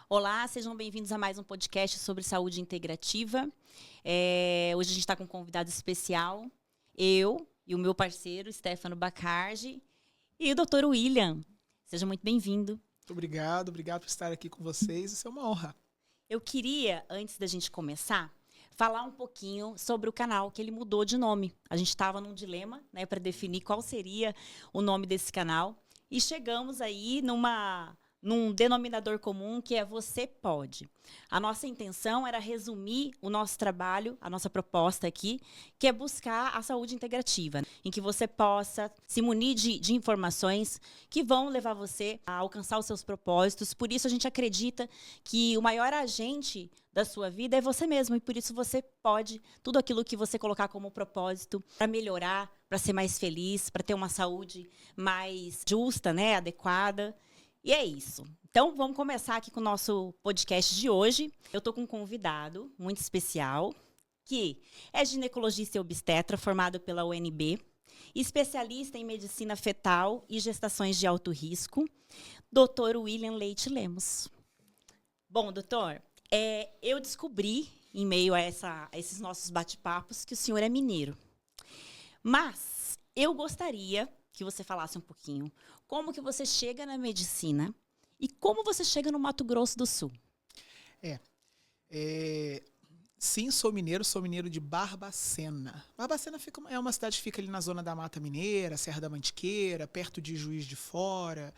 Olá, sejam bem-vindos a mais um podcast sobre saúde integrativa. Hoje a gente está com um convidado especial, eu e o meu parceiro, Stefano Bacardi, e o Dr. William. Seja muito bem-vindo. Muito obrigado por estar aqui com vocês, isso é uma honra. Eu queria, antes da gente começar, falar um pouquinho sobre o canal, que ele mudou de nome. A gente estava num dilema, né, para definir qual seria o nome desse canal, e chegamos aí num denominador comum, que é Você Pode. A nossa intenção era resumir o nosso trabalho, a nossa proposta aqui, que é buscar a saúde integrativa, em que você possa se munir de informações que vão levar você a alcançar os seus propósitos. Por isso, a gente acredita que o maior agente da sua vida é você mesmo, e por isso você pode tudo aquilo que você colocar como propósito para melhorar, para ser mais feliz, para ter uma saúde mais justa, né, adequada. E é isso. Então, vamos começar aqui com o nosso podcast de hoje. Eu estou com um convidado muito especial, que é ginecologista e obstetra, formado pela UNB, especialista em medicina fetal e gestações de alto risco, Dr. William Leite Lemos. Bom, doutor, eu descobri, em meio a esses nossos bate-papos, que o senhor é mineiro. Mas eu gostaria que você falasse um pouquinho como que você chega na medicina e como você chega no Mato Grosso do Sul. Sim, sou mineiro de Barbacena. Barbacena é uma cidade que fica ali na zona da Mata Mineira, Serra da Mantiqueira, perto de Juiz de Fora.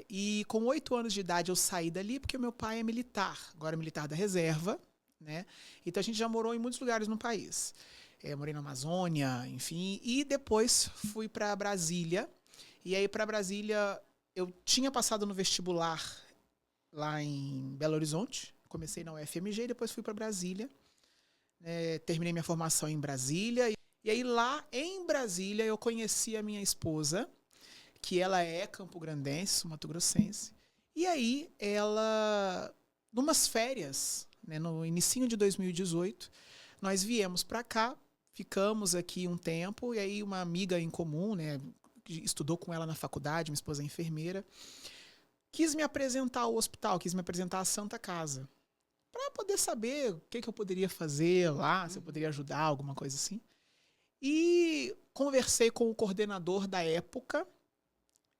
E com 8 anos de idade eu saí dali porque meu pai é militar, agora é militar da reserva, né? Então a gente já morou em muitos lugares no país. Morei na Amazônia, enfim, e depois fui para Brasília. E aí, para Brasília, eu tinha passado no vestibular lá em Belo Horizonte. Comecei na UFMG e depois fui para Brasília. Terminei minha formação em Brasília. E aí, lá em Brasília, eu conheci a minha esposa, que ela é campograndense, mato-grossense. E aí, ela, numas férias, né, no inicinho de 2018, nós viemos para cá, ficamos aqui um tempo, e aí uma amiga em comum, né, que estudou com ela na faculdade, minha esposa é enfermeira, quis me apresentar ao hospital, quis me apresentar à Santa Casa, para poder saber o que eu poderia fazer lá, se eu poderia ajudar, alguma coisa assim. E conversei com o coordenador da época,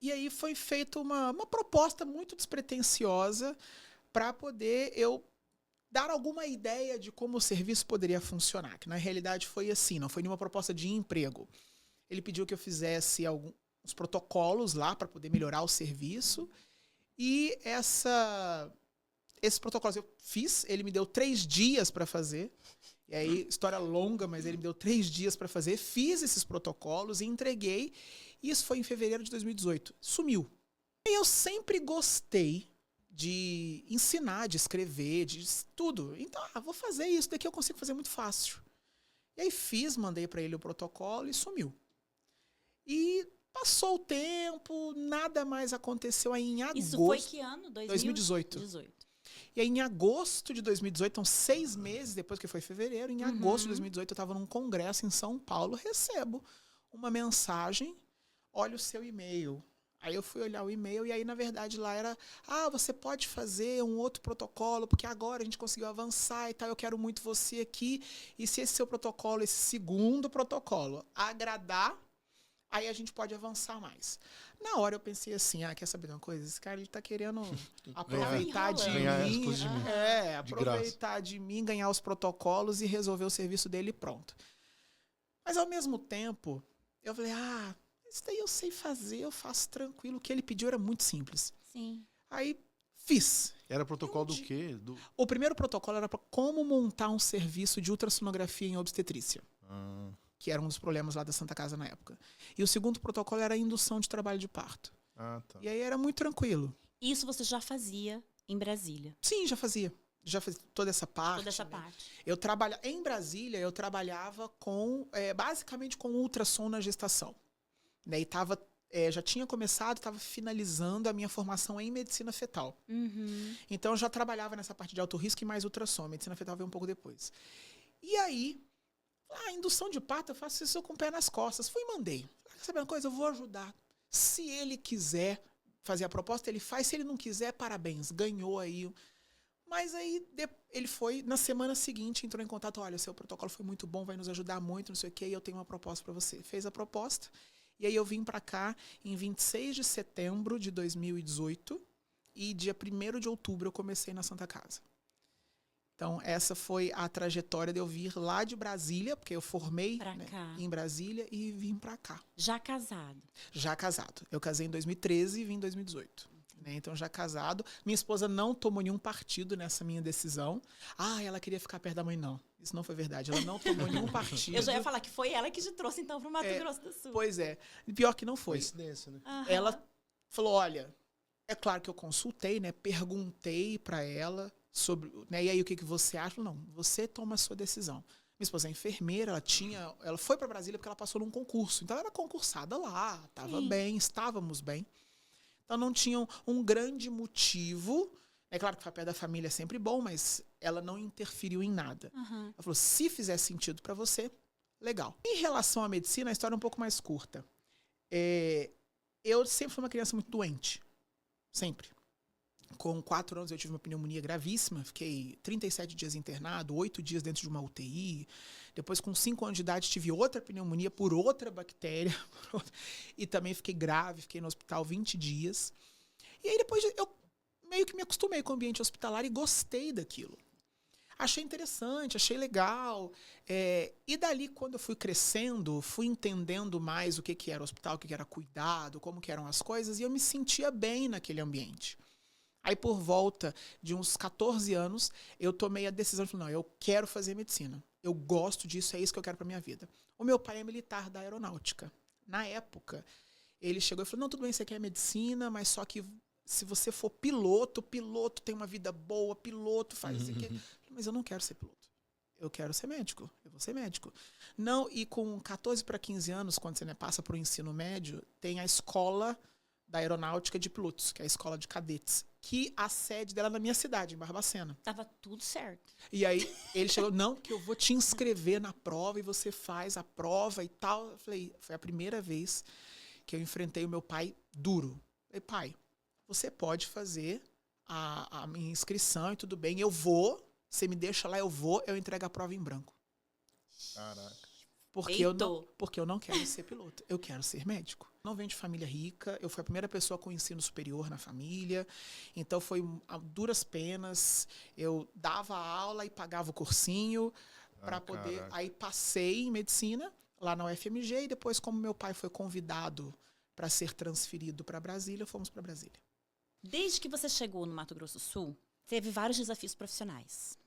e aí foi feita uma proposta muito despretensiosa para poder eu dar alguma ideia de como o serviço poderia funcionar, que na realidade foi assim, não foi nenhuma proposta de emprego. Ele pediu que eu fizesse alguns protocolos lá para poder melhorar o serviço. E esses protocolos eu fiz, ele me deu 3 dias para fazer. E aí, história longa, mas ele me deu 3 dias para fazer. Fiz esses protocolos e entreguei. Isso foi em fevereiro de 2018. Sumiu. E eu sempre gostei de ensinar, de escrever, de tudo. Então, vou fazer isso, daqui eu consigo fazer muito fácil. E aí fiz, mandei para ele o protocolo e sumiu. E passou o tempo, nada mais aconteceu. Aí em agosto... Isso foi que ano? 2018. E aí em agosto de 2018, então 6 meses depois que foi fevereiro, em agosto de 2018 eu estava num congresso em São Paulo, recebo uma mensagem, olha o seu e-mail. Aí eu fui olhar o e-mail e aí, na verdade, lá era você pode fazer um outro protocolo, porque agora a gente conseguiu avançar e tal, eu quero muito você aqui. E se esse seu protocolo, esse segundo protocolo, agradar, aí a gente pode avançar mais. Na hora eu pensei assim, quer saber de uma coisa? Esse cara ele tá querendo aproveitar de mim, aproveitar de mim, ganhar os protocolos e resolver o serviço dele e pronto. Mas ao mesmo tempo, eu falei, isso daí eu sei fazer, eu faço tranquilo. O que ele pediu era muito simples. Sim. Aí fiz. Era protocolo do quê? O primeiro protocolo era para como montar um serviço de ultrassonografia em obstetrícia. Que era um dos problemas lá da Santa Casa na época. E o segundo protocolo era a indução de trabalho de parto. Tá. E aí era muito tranquilo. Isso você já fazia em Brasília? Sim, já fazia. Já fazia toda essa parte. Toda essa parte. Em Brasília, eu trabalhava basicamente com ultrassom na gestação. Né? E já tinha começado, estava finalizando a minha formação em medicina fetal. Então eu já trabalhava nessa parte de alto risco e mais ultrassom. A medicina fetal veio um pouco depois. E aí, indução de parto, eu faço isso com o pé nas costas. Fui e mandei. Sabe uma coisa? Eu vou ajudar. Se ele quiser, fazer a proposta, ele faz. Se ele não quiser, parabéns, ganhou aí. Mas aí ele foi, na semana seguinte, entrou em contato, olha, seu protocolo foi muito bom, vai nos ajudar muito, não sei o quê, e eu tenho uma proposta para você. Fez a proposta, e aí eu vim para cá em 26 de setembro de 2018, e dia 1º de outubro eu comecei na Santa Casa. Então, essa foi a trajetória de eu vir lá de Brasília, porque eu formei, né, em Brasília e vim para cá. Já casado? Já casado. Eu casei em 2013 e vim em 2018. Né? Então, já casado. Minha esposa não tomou nenhum partido nessa minha decisão. Ela queria ficar perto da mãe. Não, isso não foi verdade. Ela não tomou nenhum partido. Eu já ia falar que foi ela que te trouxe, então, para o Mato Grosso do Sul. Pois é. Pior que não foi. Coincidência, né? Ela falou, olha, é claro que eu consultei, né? Perguntei para ela sobre, né? E aí, o que você acha? Não, você toma a sua decisão. Minha esposa é enfermeira, ela foi para Brasília porque ela passou num concurso. Então, ela era concursada lá, estava bem, estávamos bem. Então, não tinha um grande motivo. É claro que ficar perto da família é sempre bom, mas ela não interferiu em nada. Ela falou, se fizer sentido para você, legal. Em relação à medicina, a história é um pouco mais curta. Eu sempre fui uma criança muito doente. Sempre. Com 4 anos eu tive uma pneumonia gravíssima, fiquei 37 dias internado, 8 dias dentro de uma UTI. Depois, com 5 anos de idade, tive outra pneumonia por outra bactéria. E também fiquei grave, fiquei no hospital 20 dias. E aí depois eu meio que me acostumei com o ambiente hospitalar e gostei daquilo. Achei interessante, achei legal. E dali, quando eu fui crescendo, fui entendendo mais o que era o hospital, o que era cuidado, como que eram as coisas, e eu me sentia bem naquele ambiente. Aí, por volta de uns 14 anos, eu tomei a decisão de falar, não, eu quero fazer medicina. Eu gosto disso, é isso que eu quero para minha vida. O meu pai é militar da aeronáutica. Na época, ele chegou e falou, não, tudo bem, você quer medicina, mas só que se você for piloto tem uma vida boa, piloto faz isso aqui. Mas eu não quero ser piloto. Eu quero ser médico. Eu vou ser médico. Não, e com 14 para 15 anos, quando você passa para o ensino médio, tem a escola da aeronáutica de pilotos, que é a escola de cadetes, que a sede dela é na minha cidade, em Barbacena. Tava tudo certo. E aí ele chegou, não, que eu vou te inscrever na prova e você faz a prova e tal. Eu falei, foi a primeira vez que eu enfrentei o meu pai duro. Eu falei, pai, você pode fazer a minha inscrição e tudo bem, eu vou, você me deixa lá, eu entrego a prova em branco. Caraca. Porque eu não quero ser piloto, eu quero ser médico. Não venho de família rica, eu fui a primeira pessoa com ensino superior na família, então foi a duras penas, eu dava aula e pagava o cursinho para poder... Caraca. Aí passei em medicina lá na UFMG e depois, como meu pai foi convidado para ser transferido para Brasília, fomos para Brasília. Desde que você chegou no Mato Grosso do Sul, teve vários desafios profissionais.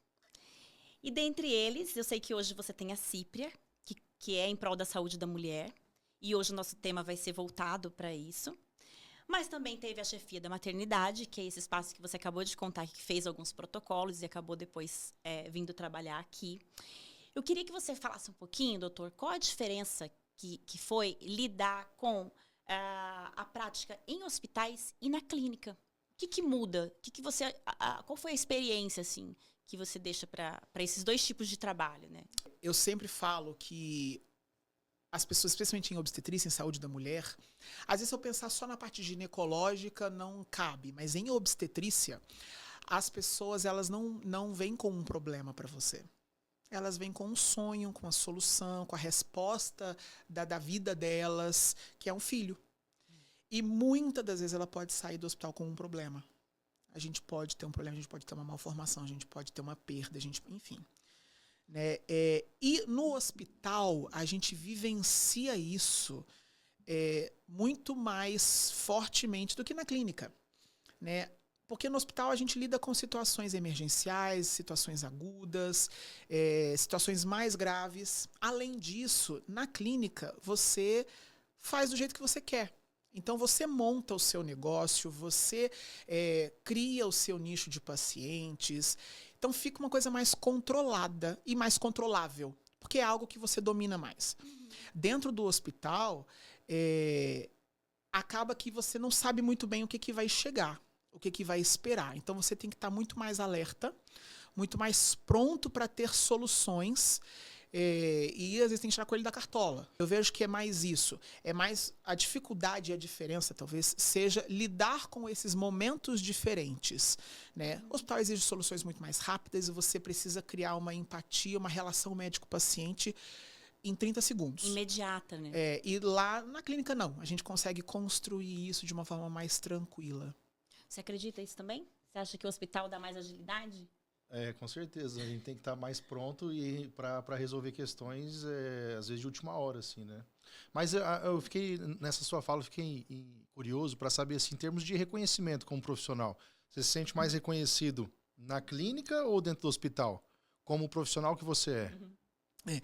E dentre eles, eu sei que hoje você tem a Cipria, que é em prol da saúde da mulher. E hoje o nosso tema vai ser voltado para isso. Mas também teve a chefia da maternidade, que é esse espaço que você acabou de contar, que fez alguns protocolos e acabou depois vindo trabalhar aqui. Eu queria que você falasse um pouquinho, doutor, qual a diferença que foi lidar com a prática em hospitais e na clínica. O que muda? Qual foi a experiência assim, que você deixa para esses dois tipos de trabalho, né? Eu sempre falo que as pessoas, especialmente em obstetrícia, em saúde da mulher, às vezes se eu pensar só na parte ginecológica não cabe, mas em obstetrícia, as pessoas elas não vêm com um problema para você. Elas vêm com um sonho, com uma solução, com a resposta da vida delas, que é um filho. E muitas das vezes ela pode sair do hospital com um problema. A gente pode ter um problema, a gente pode ter uma malformação, a gente pode ter uma perda, enfim. Né? E no hospital, a gente vivencia isso muito mais fortemente do que na clínica. Né? Porque no hospital a gente lida com situações emergenciais, situações agudas, situações mais graves. Além disso, na clínica, você faz do jeito que você quer. Então, você monta o seu negócio, você cria o seu nicho de pacientes. Então, fica uma coisa mais controlada e mais controlável, porque é algo que você domina mais. Dentro do hospital, acaba que você não sabe muito bem o que vai chegar, o que vai esperar. Então, você tem que estar muito mais alerta, muito mais pronto para ter soluções E às vezes tem que tirar coelho da cartola. Eu vejo que é mais isso. É mais a dificuldade e a diferença, talvez, seja lidar com esses momentos diferentes. Né? O hospital exige soluções muito mais rápidas e você precisa criar uma empatia, uma relação médico-paciente em 30 segundos. Imediata, né? E lá na clínica, não. A gente consegue construir isso de uma forma mais tranquila. Você acredita nisso também? Você acha que o hospital dá mais agilidade? Com certeza. A gente tem que estar mais pronto e para resolver questões, às vezes, de última hora, assim, né? Mas eu fiquei, nessa sua fala, curioso para saber, assim, em termos de reconhecimento como profissional, você se sente mais reconhecido na clínica ou dentro do hospital? Como profissional que você é?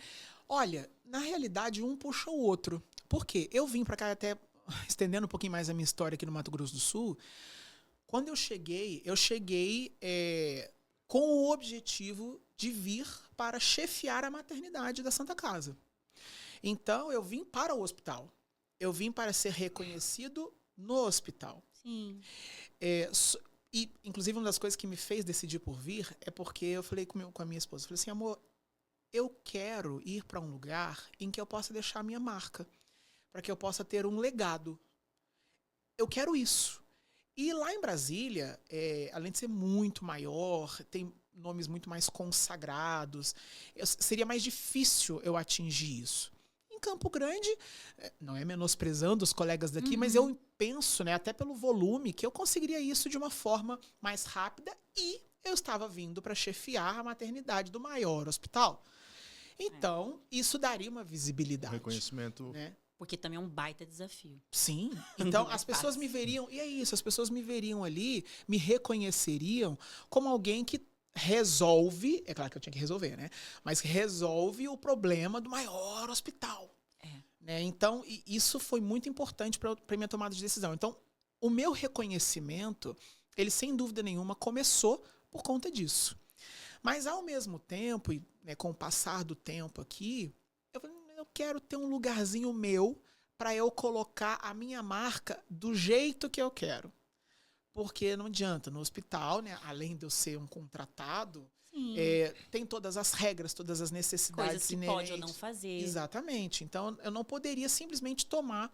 Olha, na realidade, um puxa o outro. Por quê? Eu vim para cá até, estendendo um pouquinho mais a minha história aqui no Mato Grosso do Sul. Quando eu cheguei com o objetivo de vir para chefiar a maternidade da Santa Casa. Então, eu vim para o hospital. Eu vim para ser reconhecido no hospital. Sim. E, inclusive, uma das coisas que me fez decidir por vir é porque eu falei com a minha esposa, eu falei assim, amor, eu quero ir para um lugar em que eu possa deixar a minha marca, para que eu possa ter um legado. Eu quero isso. E lá em Brasília, além de ser muito maior, tem nomes muito mais consagrados, seria mais difícil eu atingir isso. Em Campo Grande, não é menosprezando os colegas daqui, mas eu penso, né, até pelo volume, que eu conseguiria isso de uma forma mais rápida e eu estava vindo para chefiar a maternidade do maior hospital. Então, isso daria uma visibilidade. Reconhecimento. Né? Porque também é um baita desafio. Sim. Então, as pessoas me veriam, e é isso, as pessoas me veriam ali, me reconheceriam como alguém que resolve, é claro que eu tinha que resolver, né? Mas resolve o problema do maior hospital. Né? Então, isso foi muito importante para a minha tomada de decisão. Então, o meu reconhecimento, ele sem dúvida nenhuma começou por conta disso. Mas, ao mesmo tempo, e, né, com o passar do tempo aqui, eu quero ter um lugarzinho meu para eu colocar a minha marca do jeito que eu quero. Porque não adianta, no hospital, né, além de eu ser um contratado, tem todas as regras, todas as necessidades. Coisas que pode ou não fazer. Exatamente. Então, eu não poderia simplesmente tomar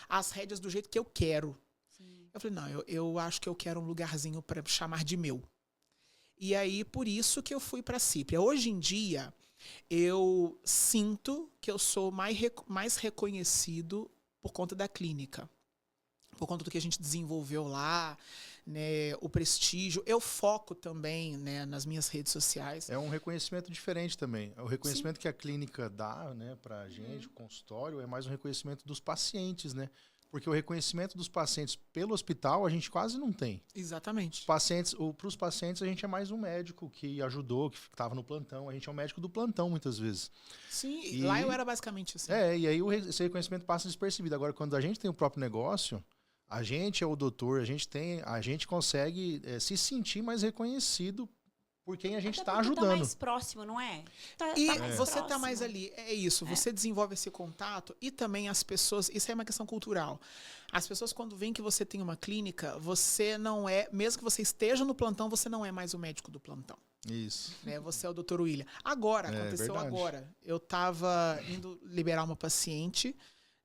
as rédeas do jeito que eu quero. Sim. Eu falei, não, eu acho que eu quero um lugarzinho para chamar de meu. E aí, por isso que eu fui para a Cipria. Hoje em dia, eu sinto que eu sou mais reconhecido por conta da clínica. Por conta do que a gente desenvolveu lá, né, o prestígio. Eu foco também, né, nas minhas redes sociais. É um reconhecimento diferente também. O reconhecimento que a clínica dá, né, para a gente, o consultório, é mais um reconhecimento dos pacientes, né? Porque o reconhecimento dos pacientes pelo hospital a gente quase não tem. Exatamente. Para os pacientes a gente é mais um médico que ajudou, que estava no plantão. A gente é um médico do plantão muitas vezes. Sim, lá eu era basicamente assim. E aí esse reconhecimento passa despercebido. Agora, quando a gente tem o próprio negócio, a gente é o doutor, a gente consegue se sentir mais reconhecido por quem a gente está ajudando. Tá mais próximo, não é? Você tá mais ali. É isso, você desenvolve esse contato e também as pessoas, isso é uma questão cultural. As pessoas, quando veem que você tem uma clínica, você não é, mesmo que você esteja no plantão, você não é mais o médico do plantão. Isso. Né? Você é o Dr. William. Agora, aconteceu verdade. agora. Eu estava indo liberar uma paciente,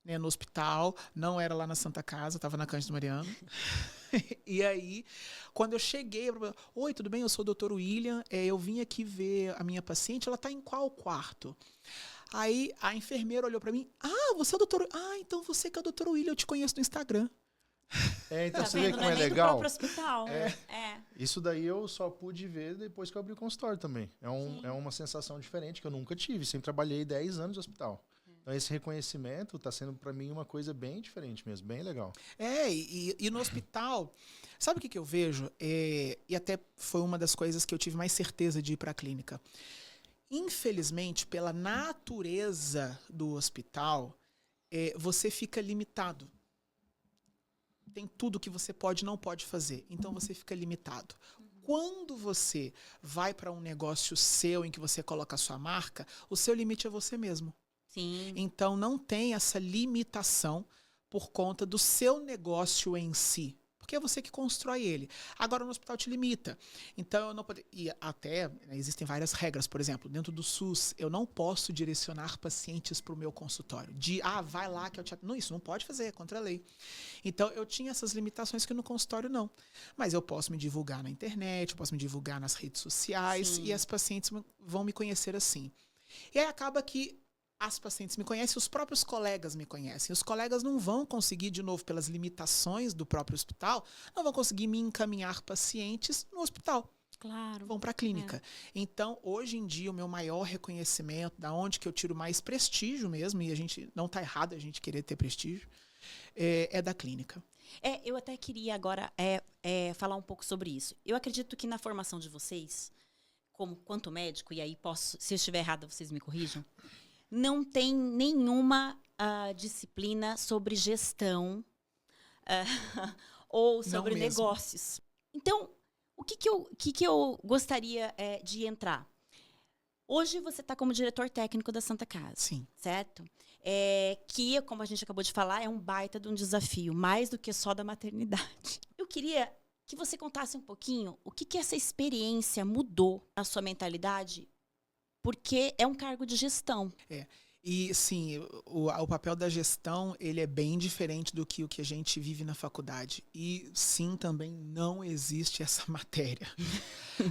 né, no hospital, não era lá na Santa Casa, eu estava na Cândido Mariano. E aí, quando eu cheguei, oi, tudo bem? Eu sou o Dr. William, eu vim aqui ver a minha paciente, ela está em qual quarto? Aí a enfermeira olhou para mim, você é o doutor, então você que é o Dr. William, eu te conheço no Instagram. Então você vê como é legal. Hospital. Isso daí eu só pude ver depois que eu abri o consultório também. É uma sensação diferente que eu nunca tive, sempre trabalhei 10 anos no hospital. Então, esse reconhecimento está sendo, para mim, uma coisa bem diferente mesmo, bem legal. E no hospital, sabe o que eu vejo? E até foi uma das coisas que eu tive mais certeza de ir para a clínica. Infelizmente, pela natureza do hospital, você fica limitado. Tem tudo que você pode e não pode fazer. Então, você fica limitado. Quando você vai para um negócio seu, em que você coloca a sua marca, o seu limite é você mesmo. Sim. Então, não tem essa limitação por conta do seu negócio em si. porque é você que constrói ele. Agora, no hospital te limita. Então, eu não poderia... E até, né, existem várias regras. Por exemplo, dentro do SUS, eu não posso direcionar pacientes para o meu consultório. Vai lá que eu te... Não, isso não pode fazer, é contra a lei. Então, eu tinha essas limitações que no consultório não. Mas eu posso me divulgar na internet, eu posso me divulgar nas redes sociais, Sim. e as pacientes vão me conhecer assim. E aí acaba que as pacientes me conhecem, os próprios colegas me conhecem. Os colegas não vão conseguir, de novo, pelas limitações do próprio hospital, não vão conseguir me encaminhar pacientes no hospital. Claro. Vão para a clínica. Então, hoje em dia, o meu maior reconhecimento, da onde que eu tiro mais prestígio mesmo, e a gente não está errado a gente querer ter prestígio, é da clínica. Eu até queria agora falar um pouco sobre isso. Eu acredito que na formação de vocês, quanto médico, e aí se eu estiver errada, vocês me corrijam, não tem nenhuma disciplina sobre gestão ou sobre negócios. Então, o que eu gostaria de entrar? Hoje você está como diretor técnico da Santa Casa. Sim. Certo? Que, como a gente acabou de falar, é um baita de um desafio, mais do que só da maternidade. Eu queria que você contasse um pouquinho o que essa experiência mudou na sua mentalidade, porque é um cargo de gestão. E, sim, o papel da gestão, ele é bem diferente do que o que a gente vive na faculdade. E, sim, também não existe essa matéria.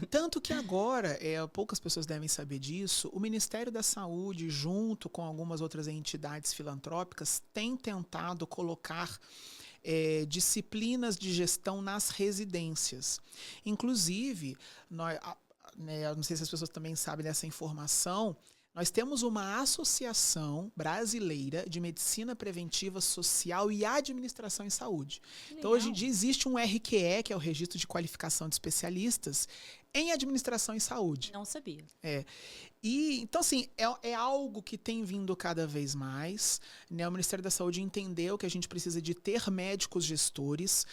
Tanto que agora, poucas pessoas devem saber disso, o Ministério da Saúde, junto com algumas outras entidades filantrópicas, tem tentado colocar disciplinas de gestão nas residências. Inclusive, eu não sei se as pessoas também sabem dessa informação, nós temos uma associação brasileira de medicina preventiva social e administração em saúde. Então, hoje em dia, existe um RQE, que é o Registro de Qualificação de Especialistas, em administração em saúde. Não sabia. Então, assim, é algo que tem vindo cada vez mais, né? O Ministério da Saúde entendeu que a gente precisa de ter médicos gestores.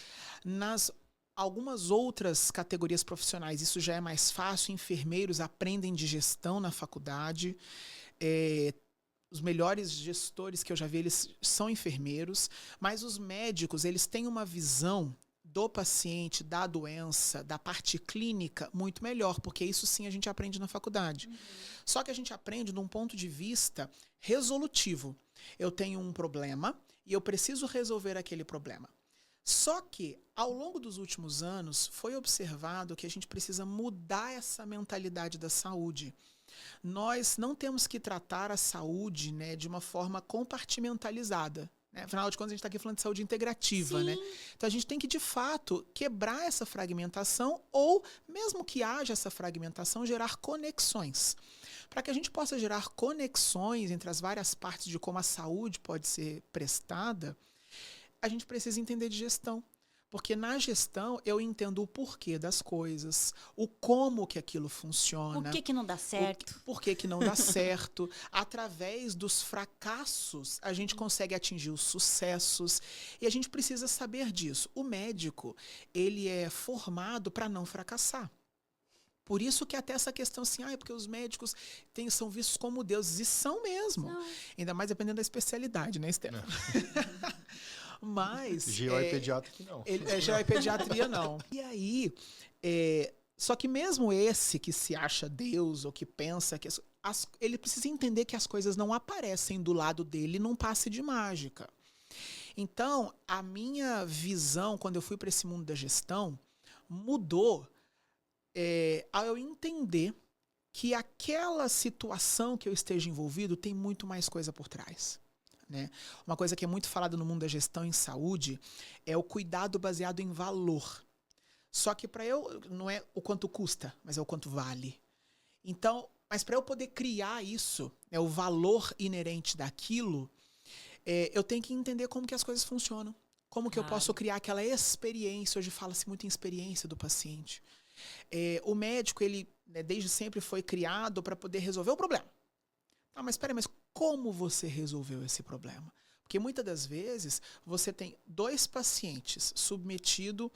Nas algumas outras categorias profissionais, isso já é mais fácil. Enfermeiros aprendem de gestão na faculdade. Os melhores gestores que eu já vi, eles são enfermeiros. Mas os médicos, eles têm uma visão do paciente, da doença, da parte clínica, muito melhor, porque isso sim a gente aprende na faculdade. Só que a gente aprende de um ponto de vista resolutivo. Eu tenho um problema e eu preciso resolver aquele problema. Só que, ao longo dos últimos anos, foi observado que a gente precisa mudar essa mentalidade da saúde. Nós não temos que tratar a saúde, né, de uma forma compartimentalizada. Afinal de contas, a gente está aqui falando de saúde integrativa, né? Então, a gente tem que, de fato, quebrar essa fragmentação ou, mesmo que haja essa fragmentação, gerar conexões. Para que a gente possa gerar conexões entre as várias partes de como a saúde pode ser prestada, a gente precisa entender de gestão. Porque na gestão eu entendo o porquê das coisas, o como que aquilo funciona. Por que não dá certo? Por que não dá certo. Através dos fracassos, a gente consegue atingir os sucessos. E a gente precisa saber disso. O médico, ele é formado para não fracassar. Por isso que até essa questão assim, porque os médicos são vistos como deuses. E são mesmo. Não. Ainda mais dependendo da especialidade, né, Stefan? Mas... GO é pediatra que não. GO é pediatria, não. E aí, só que mesmo esse que se acha Deus ou que pensa que... ele precisa entender que as coisas não aparecem do lado dele num passe de mágica. Então, a minha visão, quando eu fui para esse mundo da gestão, mudou ao eu entender que aquela situação que eu esteja envolvido tem muito mais coisa por trás. Né? Uma coisa que é muito falada no mundo da gestão em saúde é o cuidado baseado em valor. Só que para eu, não é o quanto custa, mas é o quanto vale. Então, mas para eu poder criar isso, o valor inerente daquilo, eu tenho que entender como que as coisas funcionam. Como que eu posso criar aquela experiência. Hoje fala-se muito em experiência do paciente. O médico, ele desde sempre foi criado para poder resolver o problema. Mas espera, mas como você resolveu esse problema? Porque muitas das vezes você tem 2 pacientes submetidos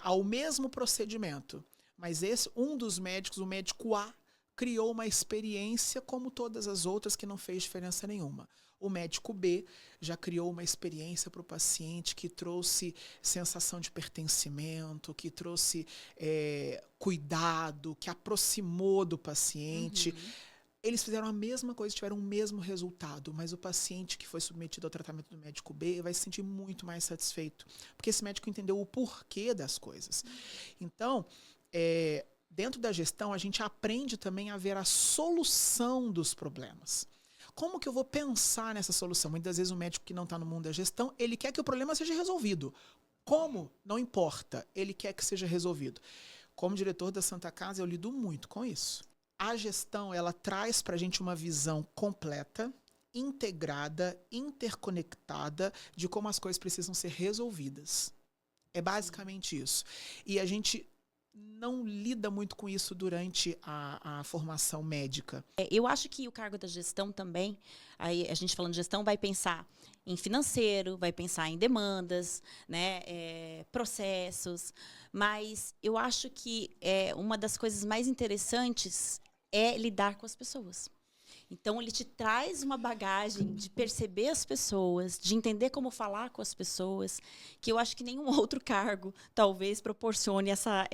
ao mesmo procedimento, mas um dos médicos, o médico A, criou uma experiência como todas as outras que não fez diferença nenhuma. O médico B já criou uma experiência para o paciente que trouxe sensação de pertencimento, que trouxe cuidado, que aproximou do paciente. Eles fizeram a mesma coisa, tiveram o mesmo resultado, mas o paciente que foi submetido ao tratamento do médico B vai se sentir muito mais satisfeito, porque esse médico entendeu o porquê das coisas. Então, dentro da gestão, a gente aprende também a ver a solução dos problemas. Como que eu vou pensar nessa solução? Muitas vezes o médico que não está no mundo da gestão, ele quer que o problema seja resolvido. Como? Não importa, ele quer que seja resolvido. Como diretor da Santa Casa, eu lido muito com isso. A gestão, ela traz para a gente uma visão completa, integrada, interconectada de como as coisas precisam ser resolvidas. É basicamente isso. E a gente não lida muito com isso durante a formação médica. Eu acho que o cargo da gestão também, aí a gente falando de gestão, vai pensar em financeiro, vai pensar em demandas, né, processos, mas eu acho que uma das coisas mais interessantes é lidar com as pessoas. Então, ele te traz uma bagagem de perceber as pessoas, de entender como falar com as pessoas, que eu acho que nenhum outro cargo talvez proporcione essa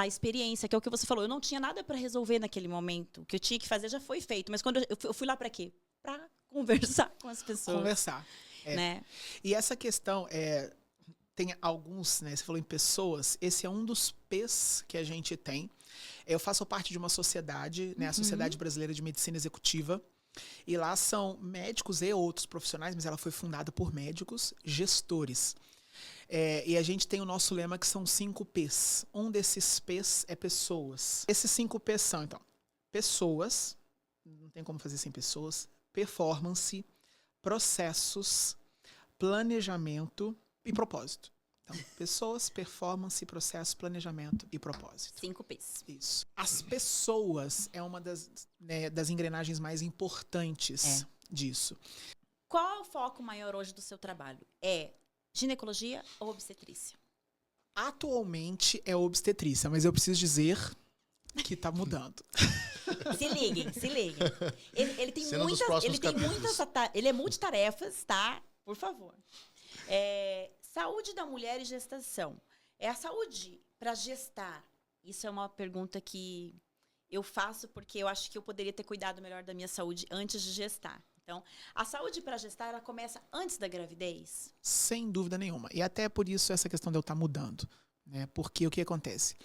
experiência, que é o que você falou. Eu não tinha nada para resolver naquele momento. O que eu tinha que fazer já foi feito. Mas quando eu fui lá para quê? Para conversar com as pessoas. Conversar. Né? E essa questão tem alguns, né? Você falou em pessoas. Esse é um dos P's que a gente tem. Eu faço parte de uma sociedade, né, a Sociedade Brasileira de Medicina Executiva, e lá são médicos e outros profissionais, mas ela foi fundada por médicos gestores. E a gente tem o nosso lema que são 5 P's. Um desses P's é pessoas. Esses 5 P's são, então, pessoas, não tem como fazer sem pessoas, performance, processos, planejamento e propósito. Então, pessoas, performance, processo, planejamento e propósito. 5 P's. Isso. As pessoas é uma das engrenagens mais importantes disso. Qual é o foco maior hoje do seu trabalho? É ginecologia ou obstetrícia? Atualmente é obstetrícia, mas eu preciso dizer que está mudando. Se liguem. Ele tem Cena muitas... Ele é multitarefas, tá? Por favor. Saúde da mulher e gestação. É a saúde para gestar. Isso é uma pergunta que eu faço porque eu acho que eu poderia ter cuidado melhor da minha saúde antes de gestar. Então, a saúde para gestar, ela começa antes da gravidez? Sem dúvida nenhuma. E até por isso essa questão de eu estar mudando. Né? Porque o que acontece?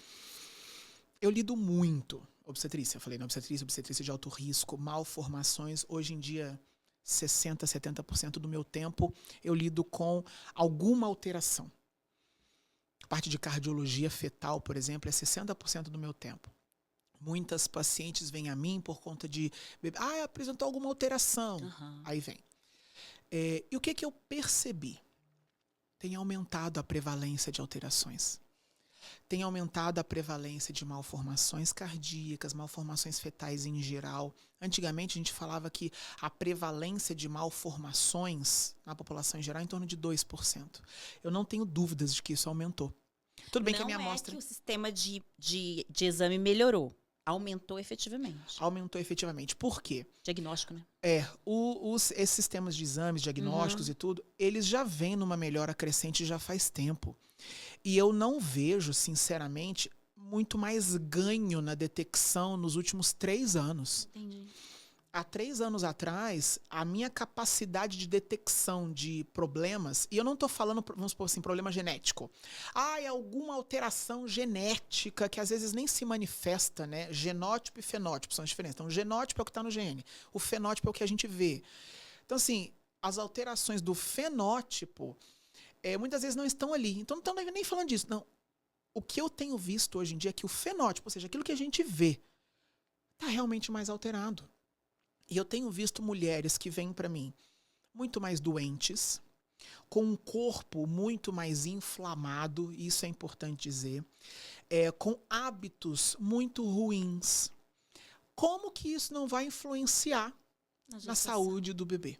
Eu lido muito obstetrícia. Eu falei, obstetrícia de alto risco, malformações. Hoje em dia, 60%, 70% do meu tempo eu lido com alguma alteração. A parte de cardiologia fetal, por exemplo, é 60% do meu tempo. Muitas pacientes vêm a mim por conta de... apresentou alguma alteração. Aí vem. E o que eu percebi? Tem aumentado a prevalência de alterações. Tem aumentado a prevalência de malformações cardíacas, malformações fetais em geral. Antigamente, a gente falava que a prevalência de malformações na população em geral é em torno de 2%. Eu não tenho dúvidas de que isso aumentou. Tudo bem que a minha amostra... Não é que o sistema de exame melhorou. Aumentou efetivamente. Aumentou efetivamente. Por quê? Diagnóstico, né? Esses sistemas de exames, diagnósticos e tudo, eles já vêm numa melhora crescente já faz tempo. E eu não vejo, sinceramente, muito mais ganho na detecção nos últimos 3 anos. Entendi. Há 3 anos atrás, a minha capacidade de detecção de problemas, e eu não estou falando, vamos supor assim, problema genético. É alguma alteração genética que às vezes nem se manifesta, né? Genótipo e fenótipo são as diferenças. Então, o genótipo é o que está no gene, o fenótipo é o que a gente vê. Então, assim, as alterações do fenótipo muitas vezes não estão ali. Então, não estamos nem falando disso. Não. O que eu tenho visto hoje em dia é que o fenótipo, ou seja, aquilo que a gente vê, está realmente mais alterado. E eu tenho visto mulheres que vêm para mim muito mais doentes, com um corpo muito mais inflamado, isso é importante dizer, com hábitos muito ruins. Como que isso não vai influenciar na saúde do bebê?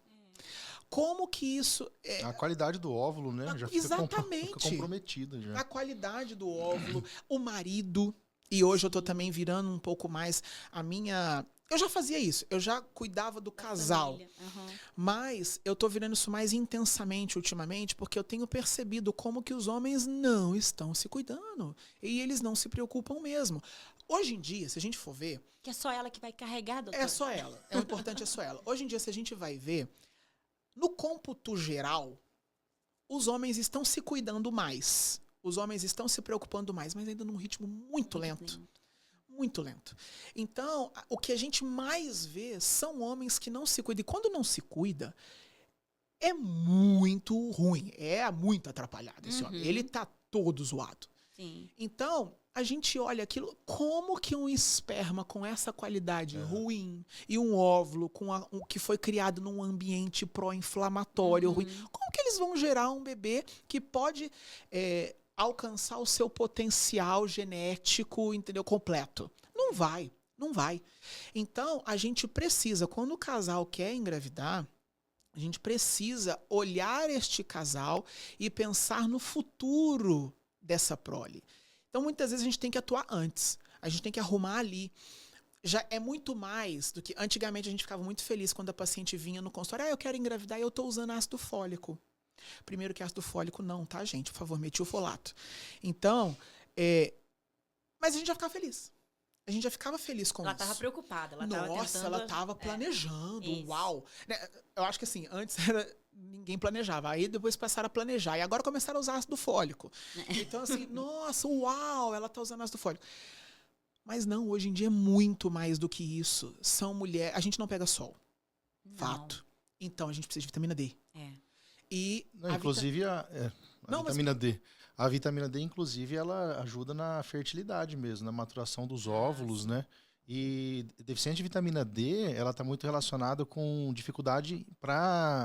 Como que isso... A qualidade do óvulo, né? Já fica comprometida. Já. A qualidade do óvulo, o marido... E hoje eu estou também virando um pouco mais a minha Eu já fazia isso, eu já cuidava do casal. Uhum. Mas eu tô virando isso mais intensamente ultimamente, porque eu tenho percebido como que os homens não estão se cuidando. E eles não se preocupam mesmo. Hoje em dia, se a gente for ver... Que é só ela que vai carregar, doutor? É só ela. O importante é só ela. Hoje em dia, se a gente vai ver, no cômputo geral, os homens estão se cuidando mais. Os homens estão se preocupando mais, mas ainda num ritmo muito lento. Muito lento. Então, o que a gente mais vê são homens que não se cuidam. E quando não se cuida, é muito ruim. É muito atrapalhado esse homem. Ele tá todo zoado. Sim. Então, a gente olha aquilo, como que um esperma com essa qualidade ruim e um óvulo que foi criado num ambiente pró-inflamatório ruim, como que eles vão gerar um bebê que pode alcançar o seu potencial genético, entendeu, completo? Não vai, não vai. Então, a gente precisa, quando o casal quer engravidar, a gente precisa olhar este casal e pensar no futuro dessa prole. Então, muitas vezes a gente tem que atuar antes. A gente tem que arrumar ali. Já é muito mais do que... Antigamente, a gente ficava muito feliz quando a paciente vinha no consultório. Eu quero engravidar e eu estou usando ácido fólico. Primeiro que ácido fólico não, tá, gente? Por favor, metilfolato. Então, mas a gente já ficava feliz. A gente já ficava feliz com isso. Ela estava preocupada. Ela estava planejando. Uau! Eu acho que assim, antes ninguém planejava. Aí depois passaram a planejar. E agora começaram a usar ácido fólico. Então assim, nossa, uau, ela tá usando ácido fólico. Mas não, hoje em dia é muito mais do que isso. São mulheres... A gente não pega sol. Não. Fato. Então a gente precisa de vitamina D. E inclusive a vitamina D. A vitamina D, inclusive, ela ajuda na fertilidade mesmo, na maturação dos óvulos, né? E deficiência de vitamina D, ela está muito relacionada com dificuldade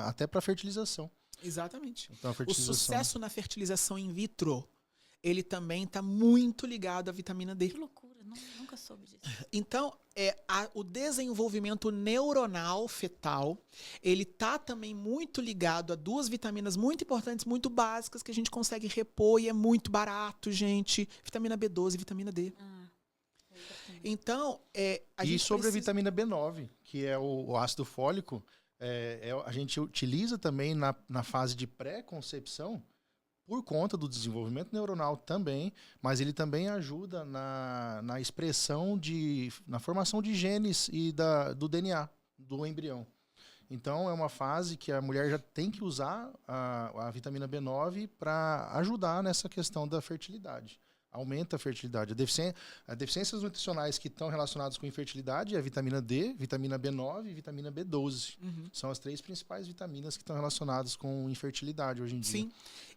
até para fertilização. Exatamente. Então, a fertilização... O sucesso na fertilização in vitro, ele também está muito ligado à vitamina D. Que loucura, nunca soube disso. Então, o desenvolvimento neuronal fetal, ele tá também muito ligado a duas vitaminas muito importantes, muito básicas, que a gente consegue repor e é muito barato, gente. Vitamina B12 e vitamina D. Então, a gente sobre a vitamina B9, que é o ácido fólico, a gente utiliza também na fase de pré-concepção, por conta do desenvolvimento neuronal também, mas ele também ajuda na expressão na formação de genes e do DNA do embrião. Então, é uma fase que a mulher já tem que usar a vitamina B9 para ajudar nessa questão da fertilidade. Aumenta a fertilidade. Deficiências nutricionais que estão relacionadas com infertilidade é a vitamina D, vitamina B9 e vitamina B12. São as 3 principais vitaminas que estão relacionadas com infertilidade hoje em dia. Sim.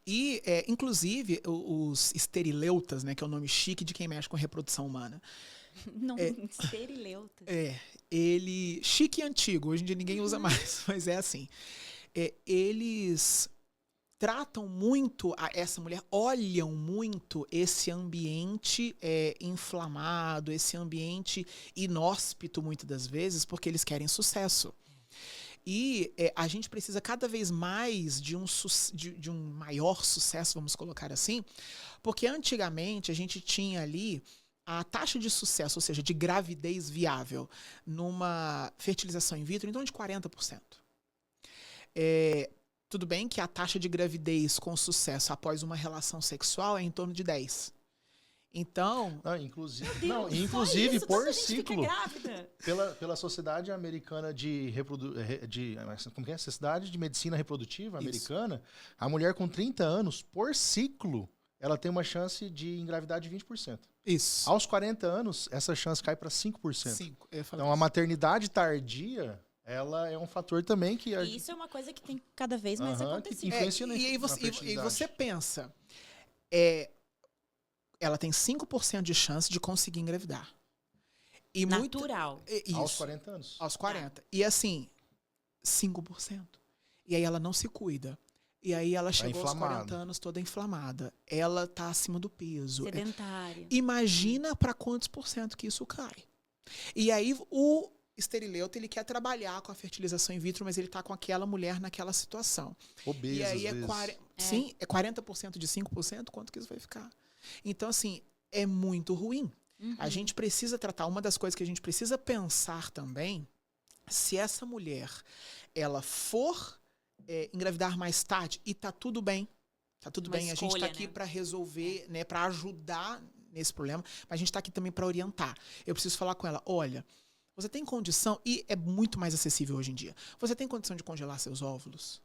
E, inclusive, os esterileutas, né, que é o nome chique de quem mexe com reprodução humana. Não, esterileutas. Ele... Chique e antigo. Hoje em dia ninguém usa mais, mas é assim. Eles... tratam muito essa mulher, olham muito esse ambiente inflamado, esse ambiente inóspito, muitas das vezes, porque eles querem sucesso. E a gente precisa cada vez mais de um maior sucesso, vamos colocar assim, porque antigamente a gente tinha ali a taxa de sucesso, ou seja, de gravidez viável, numa fertilização in vitro, em torno de 40%. Tudo bem que a taxa de gravidez com sucesso após uma relação sexual é em torno de 10. Então... inclusive por ciclo. Pela Sociedade Americana como que é? Sociedade de Medicina Reprodutiva Americana, a mulher com 30 anos, por ciclo, ela tem uma chance de engravidar de 20%. Isso. Aos 40 anos, essa chance cai para 5%. Então, a maternidade tardia... ela é um fator também que... E isso é uma coisa que tem cada vez mais acontecido. E você pensa, ela tem 5% de chance de conseguir engravidar. E natural. Aos 40 anos. Aos 40. E assim, 5%. E aí ela não se cuida. E aí ela chegou aos 40 anos toda inflamada. Ela tá acima do peso. Sedentária. Imagina para quantos % que isso cai. E aí o esterileuta, ele quer trabalhar com a fertilização in vitro, mas ele tá com aquela mulher naquela situação. Obesa, e aí às vezes. Sim, é 40% de 5%, quanto que isso vai ficar? Então, assim, é muito ruim. A gente precisa tratar, uma das coisas que a gente precisa pensar também, se essa mulher, ela for engravidar mais tarde, e tá tudo bem. Tá tudo bem, a gente tá aqui para resolver, né, para ajudar nesse problema, mas a gente tá aqui também para orientar. Eu preciso falar com ela, olha, você tem condição, e é muito mais acessível hoje em dia, você tem condição de congelar seus óvulos?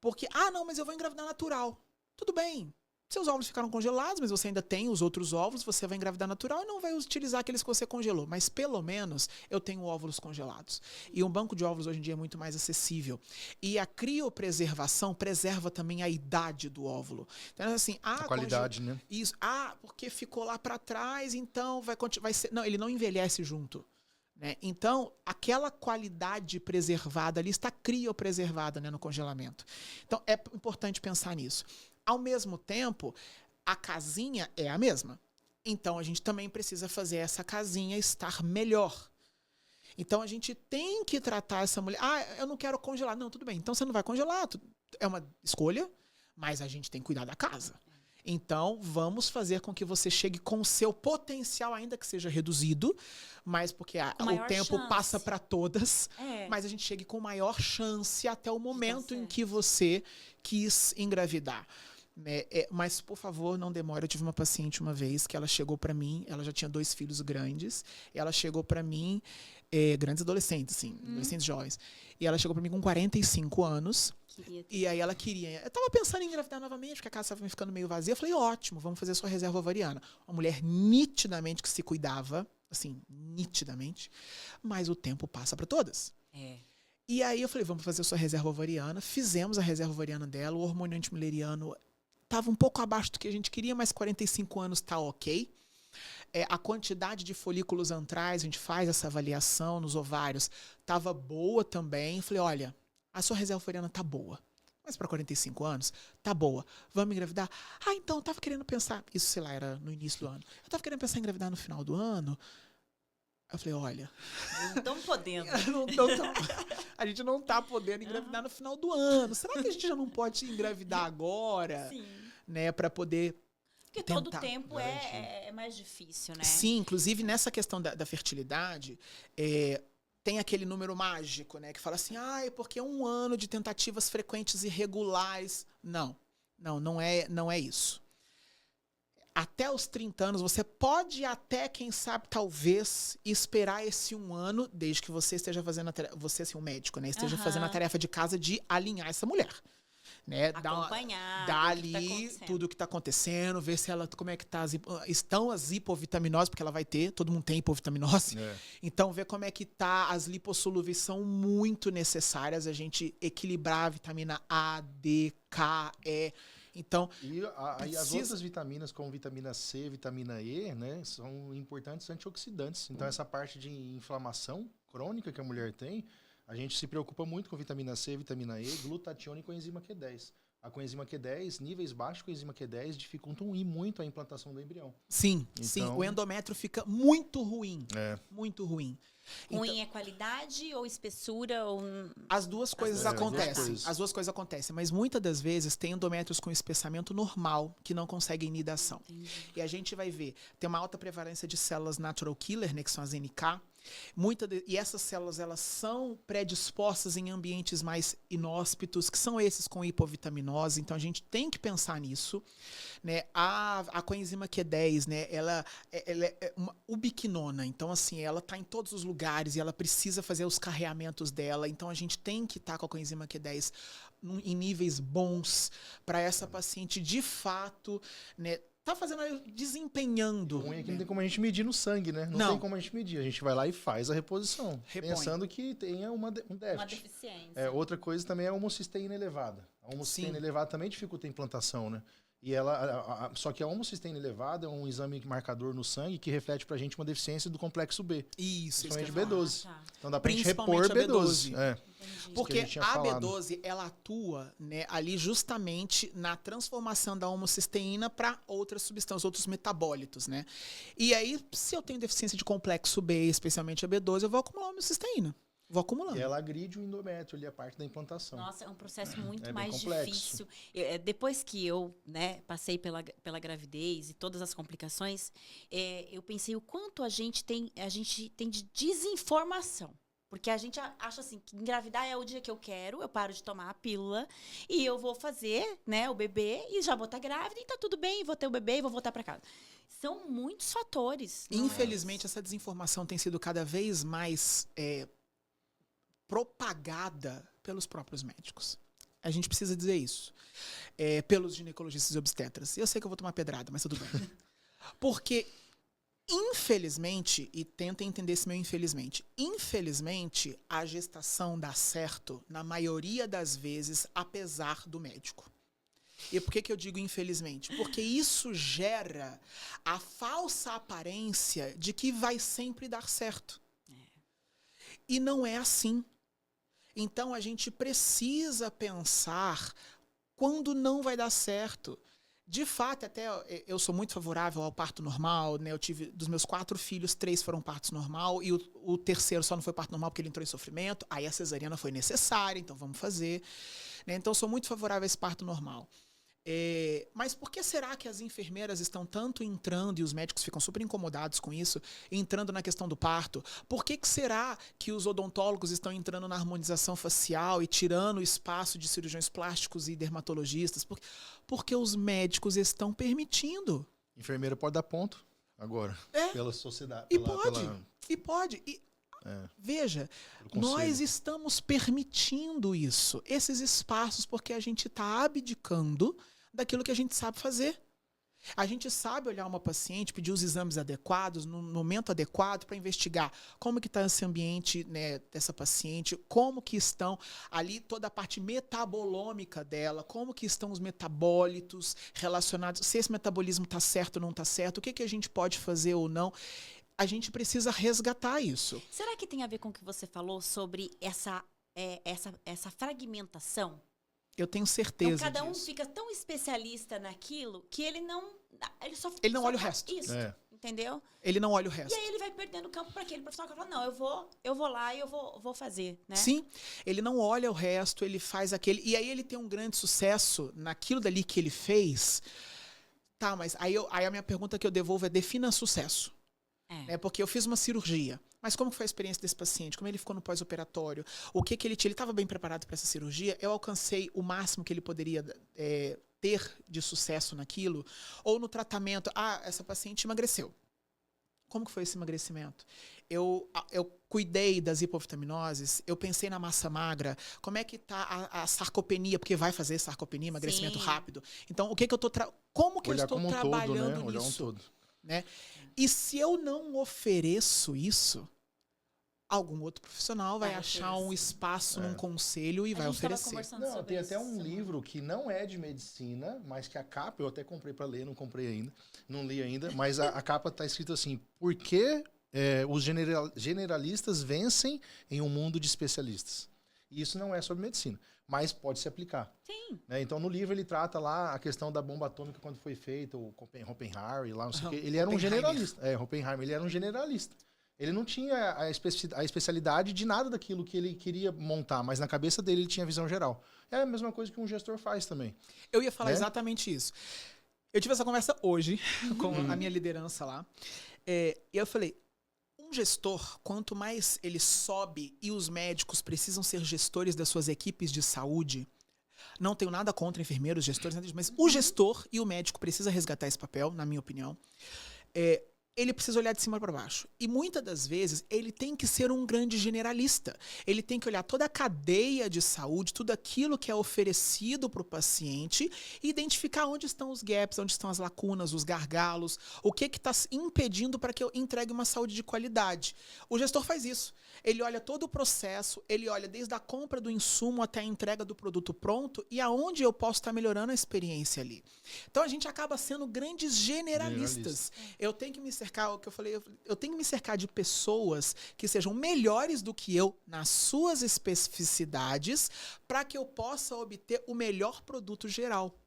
Porque, não, mas eu vou engravidar natural. Tudo bem. Seus óvulos ficaram congelados, mas você ainda tem os outros óvulos, você vai engravidar natural e não vai utilizar aqueles que você congelou. Mas pelo menos eu tenho óvulos congelados. E um banco de óvulos hoje em dia é muito mais acessível. E a criopreservação preserva também a idade do óvulo. Então, assim, a qualidade, né? Isso. Porque ficou lá para trás, então vai ser. Não, ele não envelhece junto. Né? Então, aquela qualidade preservada ali está criopreservada, né, no congelamento. Então, é importante pensar nisso. Ao mesmo tempo, a casinha é a mesma. Então, a gente também precisa fazer essa casinha estar melhor. Então, a gente tem que tratar essa mulher. Eu não quero congelar. Não, tudo bem. Então, você não vai congelar. É uma escolha, mas a gente tem que cuidar da casa. Então, vamos fazer com que você chegue com o seu potencial, ainda que seja reduzido, mas porque o tempo passa para todas, mas a gente chegue com maior chance até o momento em que você quis engravidar. Mas, por favor, não demore. Eu tive uma paciente uma vez que ela chegou para mim, ela já tinha 2 filhos grandes, ela chegou para mim, grandes adolescentes, assim, adolescentes jovens, e ela chegou para mim com 45 anos, e aí ela queria... Eu tava pensando em engravidar novamente, porque a casa estava ficando meio vazia. Eu falei, ótimo, vamos fazer sua reserva ovariana. Uma mulher nitidamente que se cuidava, assim, nitidamente, mas o tempo passa para todas. E aí eu falei, vamos fazer sua reserva ovariana. Fizemos a reserva ovariana dela, o hormônio antimileriano estava um pouco abaixo do que a gente queria, mas 45 anos está ok. A quantidade de folículos antrais, a gente faz essa avaliação nos ovários, estava boa também. Falei, olha, a sua reserva ovariana tá boa, mas para 45 anos, tá boa. Vamos engravidar? Então, eu tava querendo pensar, isso, sei lá, era no início do ano. Eu tava querendo pensar em engravidar no final do ano. Eu falei, olha... Não estamos podendo. A gente não tá podendo engravidar no final do ano. Será que a gente já não pode engravidar agora? Sim. Né, para poder... Porque todo tempo é mais difícil, né? Sim, inclusive nessa questão da fertilidade, tem aquele número mágico, né? Que fala assim, é porque 1 ano de tentativas frequentes e regulares. Não é isso. Até os 30 anos, você pode até, quem sabe, talvez, esperar esse 1 ano, desde que você esteja fazendo a tarefa, você, assim, um médico, né? Esteja fazendo a tarefa de casa de alinhar essa mulher. Né? Acompanhar. Dá ali tudo o que está acontecendo, ver se ela, como é que estão as hipovitaminoses, porque ela vai ter, todo mundo tem hipovitaminose. Então, ver como é que tá, as lipossolúveis são muito necessárias, a gente equilibrar a vitamina A, D, K, E. Então, e as outras vitaminas, como vitamina C, vitamina E, né, são importantes antioxidantes. Então, essa parte de inflamação crônica que a mulher tem, a gente se preocupa muito com vitamina C, vitamina E, glutationa e coenzima Q10. A coenzima Q10, níveis baixos de coenzima Q10 dificultam muito a implantação do embrião. Sim, o endométrio fica muito ruim. Muito ruim. Ruim é qualidade ou espessura? As duas coisas acontecem. As duas coisas acontecem. Mas muitas das vezes tem endométrios com espessamento normal que não conseguem nidação. E a gente vai ver, tem uma alta prevalência de células natural killer, né, que são as NK. E essas células, elas são predispostas em ambientes mais inóspitos, que são esses com hipovitaminose. Então a gente tem que pensar nisso, né? A coenzima Q10, né, ela é uma ubiquinona, então assim, ela tá em todos os lugares e ela precisa fazer os carreamentos dela. Então a gente tem que estar com a coenzima Q10 em níveis bons para essa paciente de fato, né, tá fazendo, desempenhando. O ruim é que não tem como a gente medir no sangue, né? Não tem como a gente medir. A gente vai lá e faz a reposição. Pensando que tenha um déficit. Uma deficiência. Outra coisa também é a homocisteína elevada. A homocisteína elevada também dificulta a implantação, né? E ela, só que a homocisteína elevada é um exame marcador no sangue que reflete pra gente uma deficiência do complexo B. Isso. Principalmente B12. Então dá pra gente repor B12. Porque a B12, ela atua, né, ali justamente na transformação da homocisteína para outras substâncias, outros metabólitos, né? E aí, se eu tenho deficiência de complexo B, especialmente a B12, eu vou acumular homocisteína. Vou acumulando. E ela agride o endométrio ali, a parte da implantação. Nossa, é um processo muito bem mais complexo. difícil. Depois que eu, né, passei pela gravidez e todas as complicações, eu pensei o quanto a gente tem de desinformação. Porque a gente acha assim, que engravidar é o dia que eu quero, eu paro de tomar a pílula e eu vou fazer, né, o bebê e já vou estar grávida e tá tudo bem, vou ter o bebê e vou voltar para casa. São muitos fatores. Infelizmente, essa desinformação tem sido cada vez mais propagada pelos próprios médicos. A gente precisa dizer isso. Pelos ginecologistas e obstetras. Eu sei que eu vou tomar pedrada, mas tudo bem. Porque, infelizmente, e tenta entender esse meu infelizmente, a gestação dá certo na maioria das vezes, apesar do médico. E por que eu digo infelizmente? Porque isso gera a falsa aparência de que vai sempre dar certo. E não é assim. Então, a gente precisa pensar quando não vai dar certo. De fato, até eu sou muito favorável ao parto normal, né? Eu tive, dos meus 4 filhos, 3 foram partos normal, e o terceiro só não foi parto normal porque ele entrou em sofrimento. Aí a cesariana foi necessária, então vamos fazer. Né? Então, sou muito favorável a esse parto normal. Mas por que será que as enfermeiras estão tanto entrando, e os médicos ficam super incomodados com isso, entrando na questão do parto? Por que será que os odontólogos estão entrando na harmonização facial e tirando o espaço de cirurgiões plásticos e dermatologistas? Porque os médicos estão permitindo. Enfermeira pode dar ponto agora, pela sociedade. E pode. Veja, nós estamos permitindo isso, esses espaços, porque a gente está abdicando daquilo que a gente sabe fazer. A gente sabe olhar uma paciente, pedir os exames adequados, no momento adequado, para investigar como que está esse ambiente, né, dessa paciente, como que estão ali toda a parte metabolômica dela, como que estão os metabólitos relacionados, se esse metabolismo está certo ou não está certo, o que a gente pode fazer ou não. A gente precisa resgatar isso. Será que tem a ver com o que você falou sobre essa fragmentação? Eu tenho certeza então, cada um disso. fica tão especialista naquilo que ele não olha o resto. Isso, entendeu? Ele não olha o resto. E aí ele vai perdendo o campo para aquele profissional que fala, não, eu vou lá e eu vou fazer, né? Sim, ele não olha o resto, ele faz aquele... E aí ele tem um grande sucesso naquilo dali que ele fez. Tá, mas aí a minha pergunta que eu devolvo é: defina sucesso. Porque eu fiz uma cirurgia. Mas como foi a experiência desse paciente? Como ele ficou no pós-operatório? O que ele tinha? Ele estava bem preparado para essa cirurgia? Eu alcancei o máximo que ele poderia ter de sucesso naquilo? Ou no tratamento? Essa paciente emagreceu. Como que foi esse emagrecimento? Eu cuidei das hipovitaminoses, eu pensei na massa magra, como é que está a sarcopenia, porque vai fazer sarcopenia, emagrecimento rápido. Então, o que eu estou como que eu estou trabalhando nisso? Olhar um todo. Né? E se eu não ofereço isso, algum outro profissional vai achar um espaço num conselho e vai oferecer. Não, tem até um livro que não é de medicina, mas que a capa, eu até comprei para ler, não comprei ainda, não li ainda, mas a capa está escrito assim: por que os generalistas vencem em um mundo de especialistas? E isso não é sobre medicina, mas pode se aplicar. Sim. Né? Então, no livro, ele trata lá a questão da bomba atômica quando foi feita, o Oppenheimer, lá, não sei o quê. Ele era um generalista. Oppenheimer, ele era um generalista. Ele não tinha a especialidade de nada daquilo que ele queria montar, mas na cabeça dele ele tinha visão geral. É a mesma coisa que um gestor faz também. Eu ia falar exatamente isso. Eu tive essa conversa hoje com a minha liderança lá. E eu falei: um gestor, quanto mais ele sobe, e os médicos precisam ser gestores das suas equipes de saúde, não tenho nada contra enfermeiros, gestores, mas o gestor e o médico precisa resgatar esse papel, na minha opinião. Ele precisa olhar de cima para baixo. E muitas das vezes ele tem que ser um grande generalista. Ele tem que olhar toda a cadeia de saúde, tudo aquilo que é oferecido para o paciente e identificar onde estão os gaps, onde estão as lacunas, os gargalos, o que está impedindo para que eu entregue uma saúde de qualidade. O gestor faz isso. Ele olha todo o processo, ele olha desde a compra do insumo até a entrega do produto pronto e aonde eu posso estar melhorando a experiência ali. Então a gente acaba sendo grandes generalistas. Eu tenho que me cercar, o que eu falei, eu tenho que me cercar de pessoas que sejam melhores do que eu nas suas especificidades para que eu possa obter o melhor produto geral.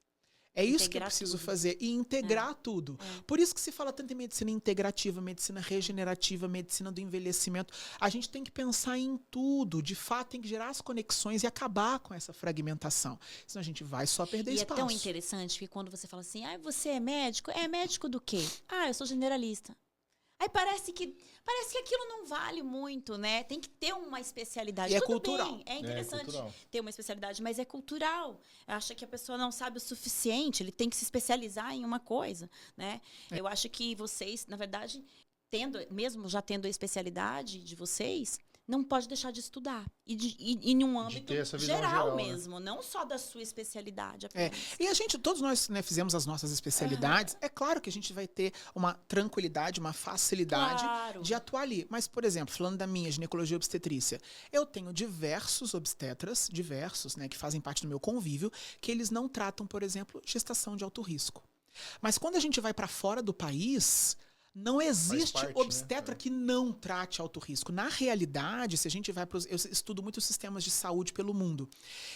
É isso que eu Integrar preciso tudo. fazer. E integrar tudo. Por isso que se fala tanto em medicina integrativa, medicina regenerativa, medicina do envelhecimento. A gente tem que pensar em tudo. De fato, tem que gerar as conexões e acabar com essa fragmentação. Senão a gente vai só perder E espaço. é tão interessante que quando você fala assim, você é médico? É médico do quê? Eu sou generalista. Aí parece que aquilo não vale muito, né? Tem que ter uma especialidade. E é Tudo cultural. bem, é interessante cultural. ter uma especialidade, mas é cultural. Acha que a pessoa não sabe o suficiente, ele tem que se especializar em uma coisa, né? Eu acho que vocês, na verdade, mesmo já tendo a especialidade de vocês, não pode deixar de estudar. E em um âmbito ter essa visão geral geral, né? mesmo, não só da sua especialidade É. apenas. E todos nós, né, fizemos as nossas especialidades. É claro que a gente vai ter uma tranquilidade, uma facilidade Claro. de atuar ali. Mas, por exemplo, falando da minha ginecologia e obstetrícia, eu tenho diversos obstetras, né, que fazem parte do meu convívio, que eles não tratam, por exemplo, gestação de alto risco. Mas quando a gente vai para fora do país, não existe parte, obstetra né? que não trate alto risco. Na realidade, se a gente vai para eu estudo muitos sistemas de saúde pelo mundo.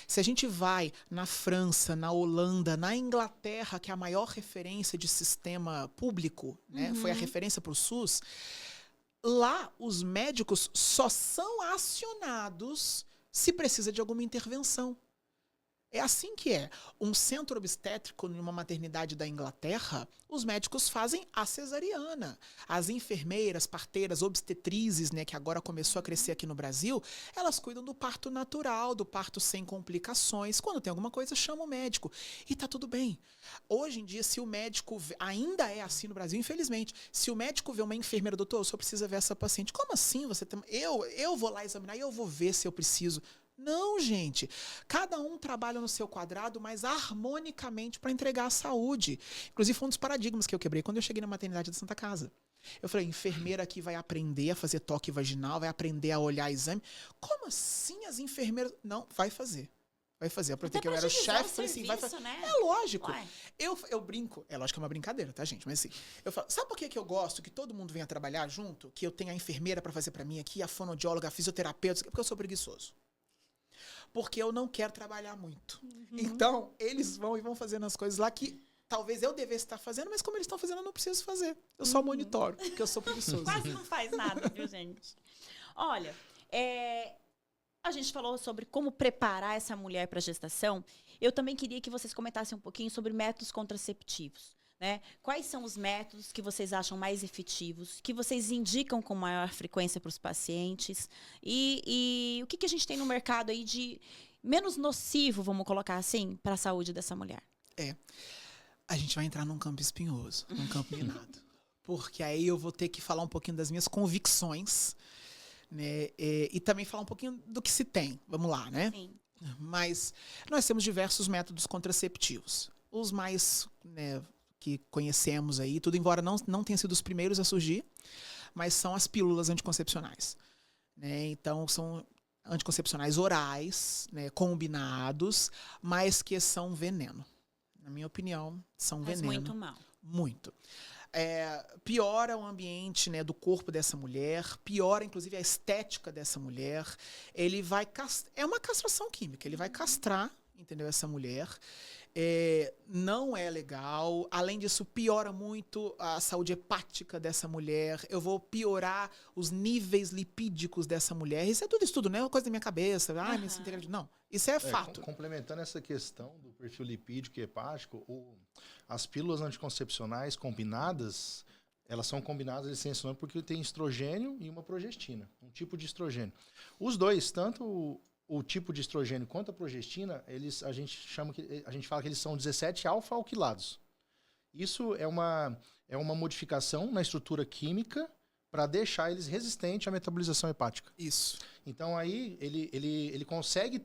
Se a gente vai na França, na Holanda, na Inglaterra, que é a maior referência de sistema público, né? Foi a referência para o SUS. Lá, os médicos só são acionados se precisa de alguma intervenção. É assim que é. Um centro obstétrico em uma maternidade da Inglaterra, os médicos fazem a cesariana. As enfermeiras, parteiras, obstetrizes, né, que agora começou a crescer aqui no Brasil, elas cuidam do parto natural, do parto sem complicações. Quando tem alguma coisa, chama o médico. E tá tudo bem. Hoje em dia, se o médico... Ainda é assim no Brasil, infelizmente. Se o médico vê uma enfermeira, doutor, eu só preciso ver essa paciente. Como assim? Eu vou lá examinar e eu vou ver se eu preciso... Não, gente. Cada um trabalha no seu quadrado, mas harmonicamente para entregar a saúde. Inclusive, foi um dos paradigmas que eu quebrei quando eu cheguei na maternidade da Santa Casa. Eu falei, enfermeira aqui vai aprender a fazer toque vaginal, vai aprender a olhar exame. Como assim as enfermeiras... Não, vai fazer. Vai fazer. Eu aproveitei que eu era o chefe, falei assim, vai fazer. Né? É lógico. Ué. Eu brinco. É lógico que é uma brincadeira, tá, gente? Mas assim, eu falo, sabe por que eu gosto que todo mundo venha trabalhar junto? Que eu tenha a enfermeira para fazer para mim aqui, a fonoaudióloga, a fisioterapeuta, porque eu sou preguiçoso. Porque eu não quero trabalhar muito. Então, eles vão fazendo as coisas lá que talvez eu devesse estar fazendo, mas como eles estão fazendo, eu não preciso fazer. Eu só monitoro, porque eu sou preguiçoso. Quase não faz nada, viu, gente? Olha, a gente falou sobre como preparar essa mulher para a gestação. Eu também queria que vocês comentassem um pouquinho sobre métodos contraceptivos. Né? Quais são os métodos que vocês acham mais efetivos, que vocês indicam com maior frequência para os pacientes e o que a gente tem no mercado aí de menos nocivo, vamos colocar assim, para a saúde dessa mulher? A gente vai entrar num campo espinhoso, num campo minado. Porque aí eu vou ter que falar um pouquinho das minhas convicções, né? E também falar um pouquinho do que se tem. Vamos lá, né? Sim. Mas nós temos diversos métodos contraceptivos. Os mais... né, que conhecemos aí, tudo embora não tenha sido os primeiros a surgir, mas são as pílulas anticoncepcionais. Né? Então, são anticoncepcionais orais, né, combinados, mas que são veneno. Na minha opinião, são Faz veneno. muito mal. Muito. Piora o ambiente, né, do corpo dessa mulher, piora, inclusive, a estética dessa mulher. Ele vai... É uma castração química. Ele vai castrar, entendeu, essa mulher. Não é legal. Além disso, piora muito a saúde hepática dessa mulher. Eu vou piorar os níveis lipídicos dessa mulher. Isso é tudo estudo, não é uma coisa da minha cabeça. Minha integralidade. Não, isso é fato. Complementando essa questão do perfil lipídico e hepático, as pílulas anticoncepcionais combinadas, elas são combinadas licenciando porque tem estrogênio e uma progestina, um tipo de estrogênio. Os dois, tanto o tipo de estrogênio quanto a progestina, a gente fala que eles são 17 alfa-alquilados. Isso é uma modificação na estrutura química para deixar eles resistentes à metabolização hepática. Isso. Então aí ele consegue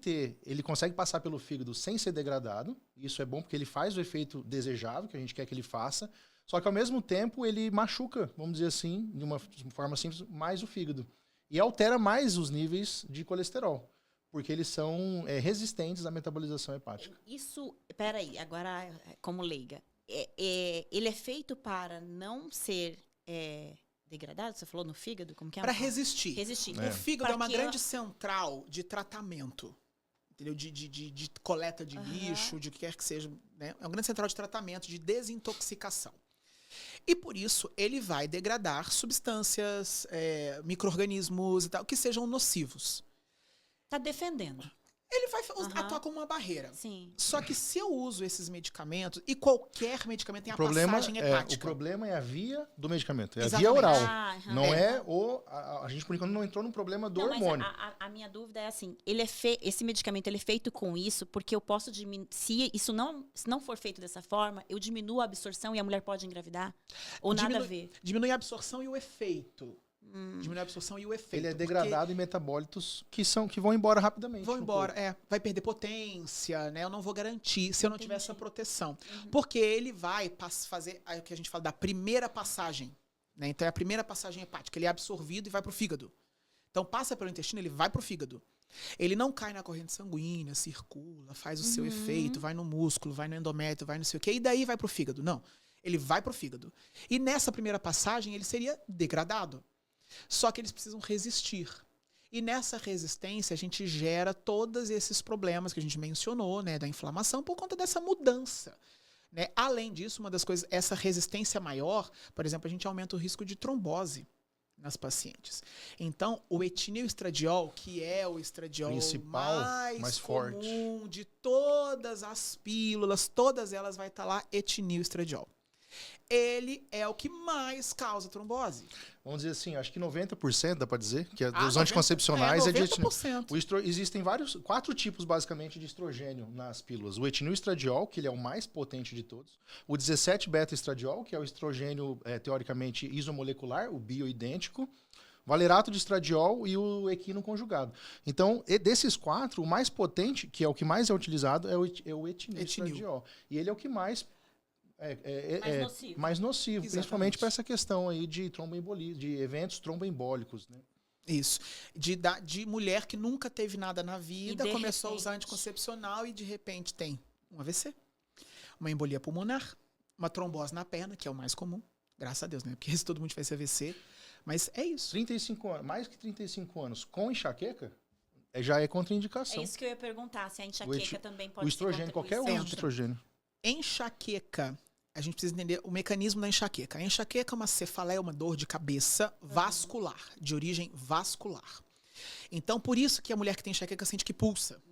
passar pelo fígado sem ser degradado. Isso é bom porque ele faz o efeito desejável que a gente quer que ele faça. Só que ao mesmo tempo ele machuca, vamos dizer assim, de uma forma simples, mais o fígado. E altera mais os níveis de colesterol. Porque eles são resistentes à metabolização hepática. Isso, peraí, agora como leiga, ele é feito para não ser degradado? Você falou no fígado? Como que é? Para resistir. Resistir. O fígado Pra é uma que grande central de tratamento. entendeu? De coleta de lixo, de o que quer que seja. Né? É uma grande central de tratamento, de desintoxicação. E por isso ele vai degradar substâncias, micro-organismos e tal, que sejam nocivos. Tá defendendo. Ele vai atuar como uma barreira. Sim. Só que se eu uso esses medicamentos, e qualquer medicamento tem a passagem hepática. O problema é a via do medicamento, é Exatamente. a via oral. Não a gente, por enquanto, não entrou no problema do hormônio. Mas a minha dúvida é assim, esse medicamento ele é feito com isso, porque eu posso diminuir, se não for feito dessa forma, eu diminuo a absorção e a mulher pode engravidar? Ou nada a ver? Diminui a absorção e o efeito. Diminui a absorção e o efeito. Ele é degradado em metabólitos que vão embora rapidamente. Vão embora, vai perder potência, né? Eu não vou garantir se eu não tiver essa proteção. Porque ele vai fazer o que a gente fala da primeira passagem. Né? Então é a primeira passagem hepática. Ele é absorvido e vai para o fígado. Então passa pelo intestino, ele vai para o fígado. Ele não cai na corrente sanguínea, circula, faz o seu efeito, vai no músculo, vai no endométrio, vai no sei o quê, e daí vai para o fígado. Não, ele vai para o fígado. E nessa primeira passagem ele seria degradado. Só que eles precisam resistir. E nessa resistência a gente gera todos esses problemas que a gente mencionou, né, da inflamação, por conta dessa mudança. Né? Além disso, uma das coisas, essa resistência maior, por exemplo, a gente aumenta o risco de trombose nas pacientes. Então, o etilneoestradiol, que é o estradiol principal, mais comum forte de todas as pílulas, todas elas vai estar lá etilneoestradiol. Ele é o que mais causa trombose. Vamos dizer assim, acho que 90% dá para dizer, que é dos 90%, anticoncepcionais é de etileno. 90%. Existem 4 tipos, basicamente, de estrogênio nas pílulas. O etilneoestradiol, que ele é o mais potente de todos. O 17-beta-estradiol, que é o estrogênio, teoricamente, isomolecular, o bioidêntico. Valerato de estradiol e o equino conjugado. Então, desses 4, o mais potente, que é o que mais é utilizado, é o etilneoestradiol. E ele é o que mais mais nocivo, principalmente para essa questão aí de tromboembolia, de eventos tromboembólicos, né? Isso. De mulher que nunca teve nada na vida, começou a usar anticoncepcional e de repente tem um AVC, uma embolia pulmonar, uma trombose na perna, que é o mais comum, graças a Deus, né? Porque todo mundo faz AVC, mas é isso. 35 anos, mais que 35 anos com enxaqueca, já é contraindicação. É isso que eu ia perguntar, se a enxaqueca também pode ser. O estrogênio, qualquer uso de estrogênio. Enxaqueca, a gente precisa entender o mecanismo da enxaqueca. A enxaqueca é uma cefaleia, uma dor de cabeça vascular, de origem vascular. Então, por isso que a mulher que tem enxaqueca sente que pulsa.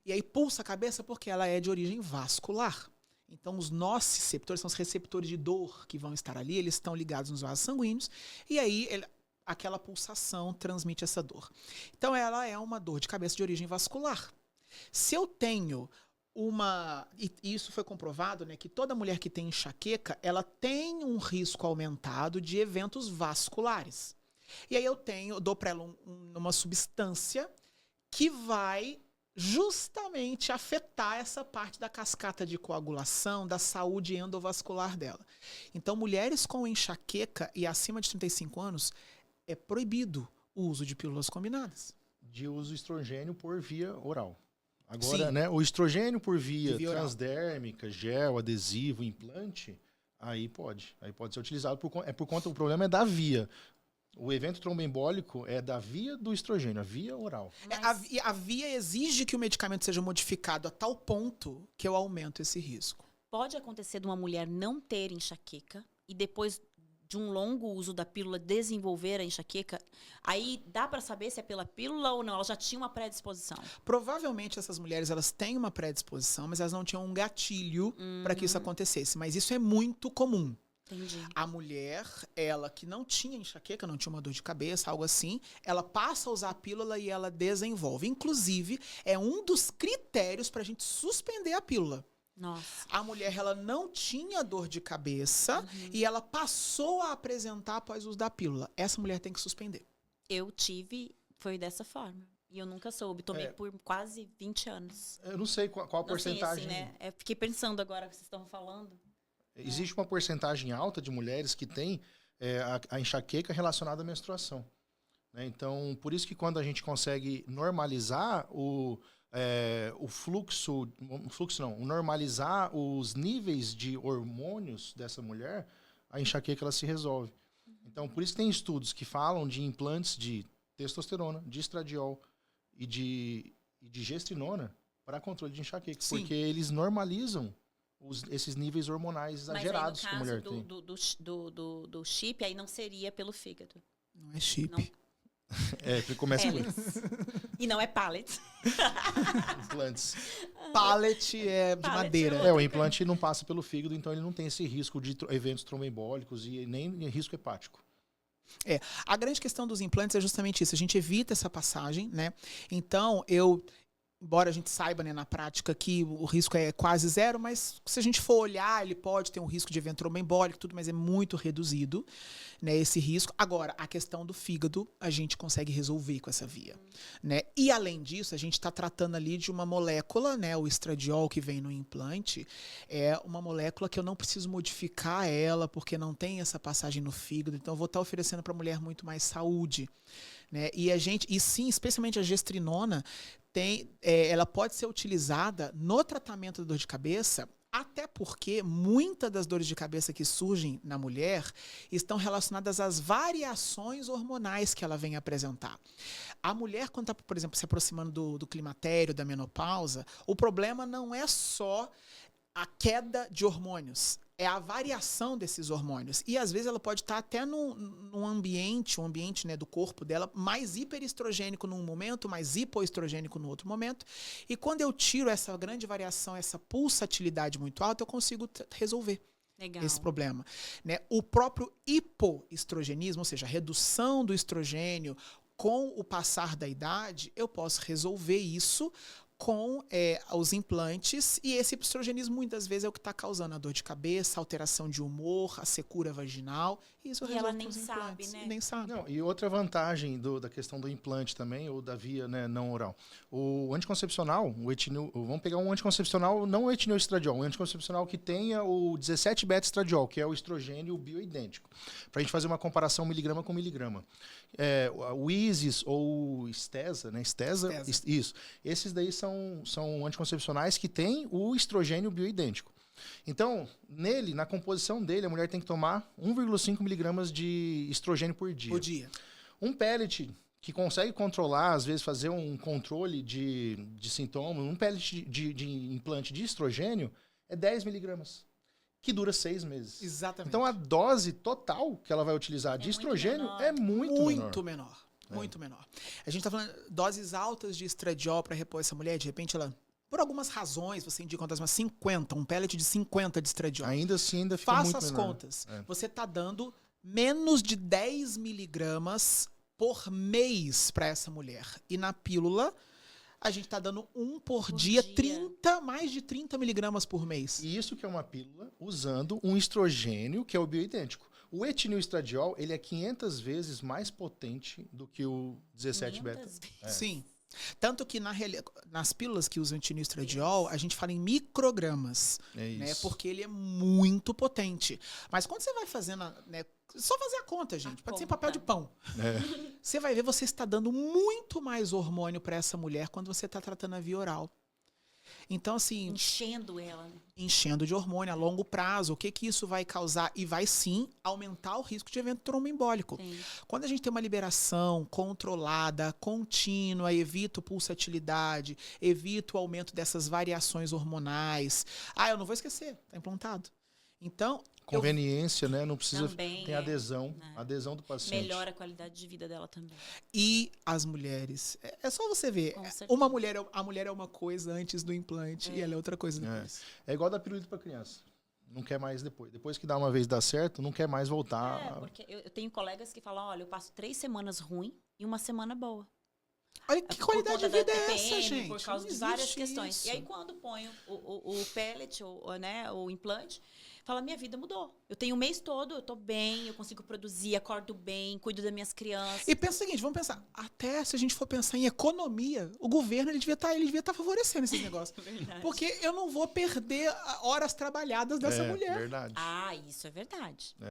E aí pulsa a cabeça porque ela é de origem vascular. Então, os nociceptores são os receptores de dor que vão estar ali, eles estão ligados nos vasos sanguíneos, e aí aquela pulsação transmite essa dor. Então, ela é uma dor de cabeça de origem vascular. Se eu tenho e isso foi comprovado, né, que toda mulher que tem enxaqueca, ela tem um risco aumentado de eventos vasculares. E aí eu dou para ela uma substância que vai justamente afetar essa parte da cascata de coagulação, da saúde endovascular dela. Então, mulheres com enxaqueca e acima de 35 anos, é proibido o uso de pílulas combinadas. De uso estrogênio por via oral. Agora, né, o estrogênio por via transdérmica, gel, adesivo, implante, aí pode ser utilizado por conta, o problema é da via. O evento tromboembólico é da via do estrogênio, a via oral. A via exige que o medicamento seja modificado a tal ponto que eu aumento esse risco. Pode acontecer de uma mulher não ter enxaqueca e depois de um longo uso da pílula desenvolver a enxaqueca, aí dá para saber se é pela pílula ou não? Ela já tinha uma predisposição? Provavelmente essas mulheres elas têm uma predisposição, mas elas não tinham um gatilho para que isso acontecesse. Mas isso é muito comum. Entendi. A mulher, ela que não tinha enxaqueca, não tinha uma dor de cabeça, algo assim, ela passa a usar a pílula e ela desenvolve. Inclusive, é um dos critérios para a gente suspender a pílula. Nossa. A mulher, ela não tinha dor de cabeça e ela passou a apresentar após o uso da pílula. Essa mulher tem que suspender. Eu tive, foi dessa forma. E eu nunca soube, tomei por quase 20 anos. Eu não sei qual a porcentagem. Assim, né? Fiquei pensando agora que vocês estão falando. Existe uma porcentagem alta de mulheres que têm a enxaqueca relacionada à menstruação. Né? Então, por isso que quando a gente consegue normalizar normalizar os níveis de hormônios dessa mulher, a enxaqueca ela se resolve. Então, por isso que tem estudos que falam de implantes de testosterona, de estradiol e e de gestrinona para controle de enxaqueca. Sim. Porque eles normalizam esses níveis hormonais exagerados que a mulher tem. Mas aí no caso do chip, aí não seria pelo fígado. Não é chip. Não. Porque começa com Pellets. E não é pallet. implantes. Pallet é de Pallet madeira. é O implante não passa pelo fígado, então ele não tem esse risco de eventos tromboembólicos e nem risco hepático. A grande questão dos implantes é justamente isso. A gente evita essa passagem, né? Então, embora a gente saiba, né, na prática que o risco é quase zero, mas se a gente for olhar, ele pode ter um risco de evento tromboembólico, tudo, mas é muito reduzido, né, esse risco. Agora, a questão do fígado, a gente consegue resolver com essa via, né? E além disso, a gente está tratando ali de uma molécula, né, o estradiol que vem no implante, é uma molécula que eu não preciso modificar ela, porque não tem essa passagem no fígado, então eu vou estar oferecendo para a mulher muito mais saúde, né? E sim, especialmente a gestrinona, ela pode ser utilizada no tratamento da dor de cabeça, até porque muitas das dores de cabeça que surgem na mulher estão relacionadas às variações hormonais que ela vem apresentar. A mulher, quando está, por exemplo, se aproximando do climatério, da menopausa, o problema não é só a queda de hormônios, é a variação desses hormônios. E às vezes ela pode estar até num ambiente, né, do corpo dela, mais hiperestrogênico num momento, mais hipoestrogênico no outro momento. E quando eu tiro essa grande variação, essa pulsatilidade muito alta, eu consigo resolver esse problema, né? O próprio hipoestrogenismo, ou seja, a redução do estrogênio com o passar da idade, eu posso resolver isso com os implantes, e esse estrogenismo muitas vezes é o que está causando a dor de cabeça, a alteração de humor, a secura vaginal, e isso E ela resolve nem com os sabe, implantes. né? E nem sabe. Não, e outra vantagem da questão do implante também, ou da via, né, não oral. O anticoncepcional, vamos pegar um anticoncepcional, não o etinil-estradiol, um anticoncepcional que tenha o 17-beta-estradiol, que é o estrogênio bioidêntico, para a gente fazer uma comparação miligrama com miligrama. O ISIS ou Stesa, né? Stesa. Isso. Esses daí são anticoncepcionais que têm o estrogênio bioidêntico. Então, na composição dele, a mulher tem que tomar 1,5 miligramas de estrogênio por dia. Um pellet que consegue controlar, às vezes fazer um controle de sintomas, um pellet de implante de estrogênio é 10 miligramas, que dura 6 meses. Exatamente. Então, a dose total que ela vai utilizar de estrogênio é muito menor. Muito menor. A gente está falando de doses altas de estradiol para repor essa mulher, de repente ela, por algumas razões, você indica umas 50, um pellet de 50 de estradiol. Ainda assim, ainda fica Faça muito as menor. contas. Você está dando menos de 10 miligramas por mês para essa mulher. E na pílula, a gente está dando por dia, 30, mais de 30 miligramas por mês. E isso que é uma pílula usando um estrogênio que é o bioidêntico. O etinil-estradiol, ele é 500 vezes mais potente do que o 17-beta. Sim. Tanto que nas pílulas que usam etinil-estradiol, a gente fala em microgramas, né? Porque ele é muito potente. Mas quando você vai fazendo, né, só fazer a conta, gente. Pode ser papel de pão. Você vai ver, você está dando muito mais hormônio para essa mulher quando você está tratando a via oral. Então, assim... Enchendo ela. Enchendo de hormônio a longo prazo. O que isso vai causar? E vai, sim, aumentar o risco de evento tromboembólico. Sim. Quando a gente tem uma liberação controlada, contínua, evita pulsatilidade, evita o aumento dessas variações hormonais. Eu não vou esquecer, tá implantado. Então... Conveniência, né? Não precisa ter adesão. Adesão do paciente. Melhora a qualidade de vida dela também. E as mulheres. É só você ver. A mulher é uma coisa antes do implante e ela é outra coisa depois. É igual da pirulito para criança. Não quer mais depois. Depois que dá uma vez dá certo, não quer mais voltar. Porque eu tenho colegas que falam, olha, eu passo 3 semanas ruim e uma semana boa. Olha que qualidade de vida é essa, gente? Por causa de várias questões. Isso. E aí, quando ponho o pellet, o implante, fala, minha vida mudou. Eu tenho o mês todo, eu tô bem, eu consigo produzir, acordo bem, cuido das minhas crianças. E pensa o seguinte, vamos pensar, até se a gente for pensar em economia, o governo ele devia estar favorecendo esses negócios. Porque eu não vou perder horas trabalhadas dessa mulher. Verdade. Isso é verdade.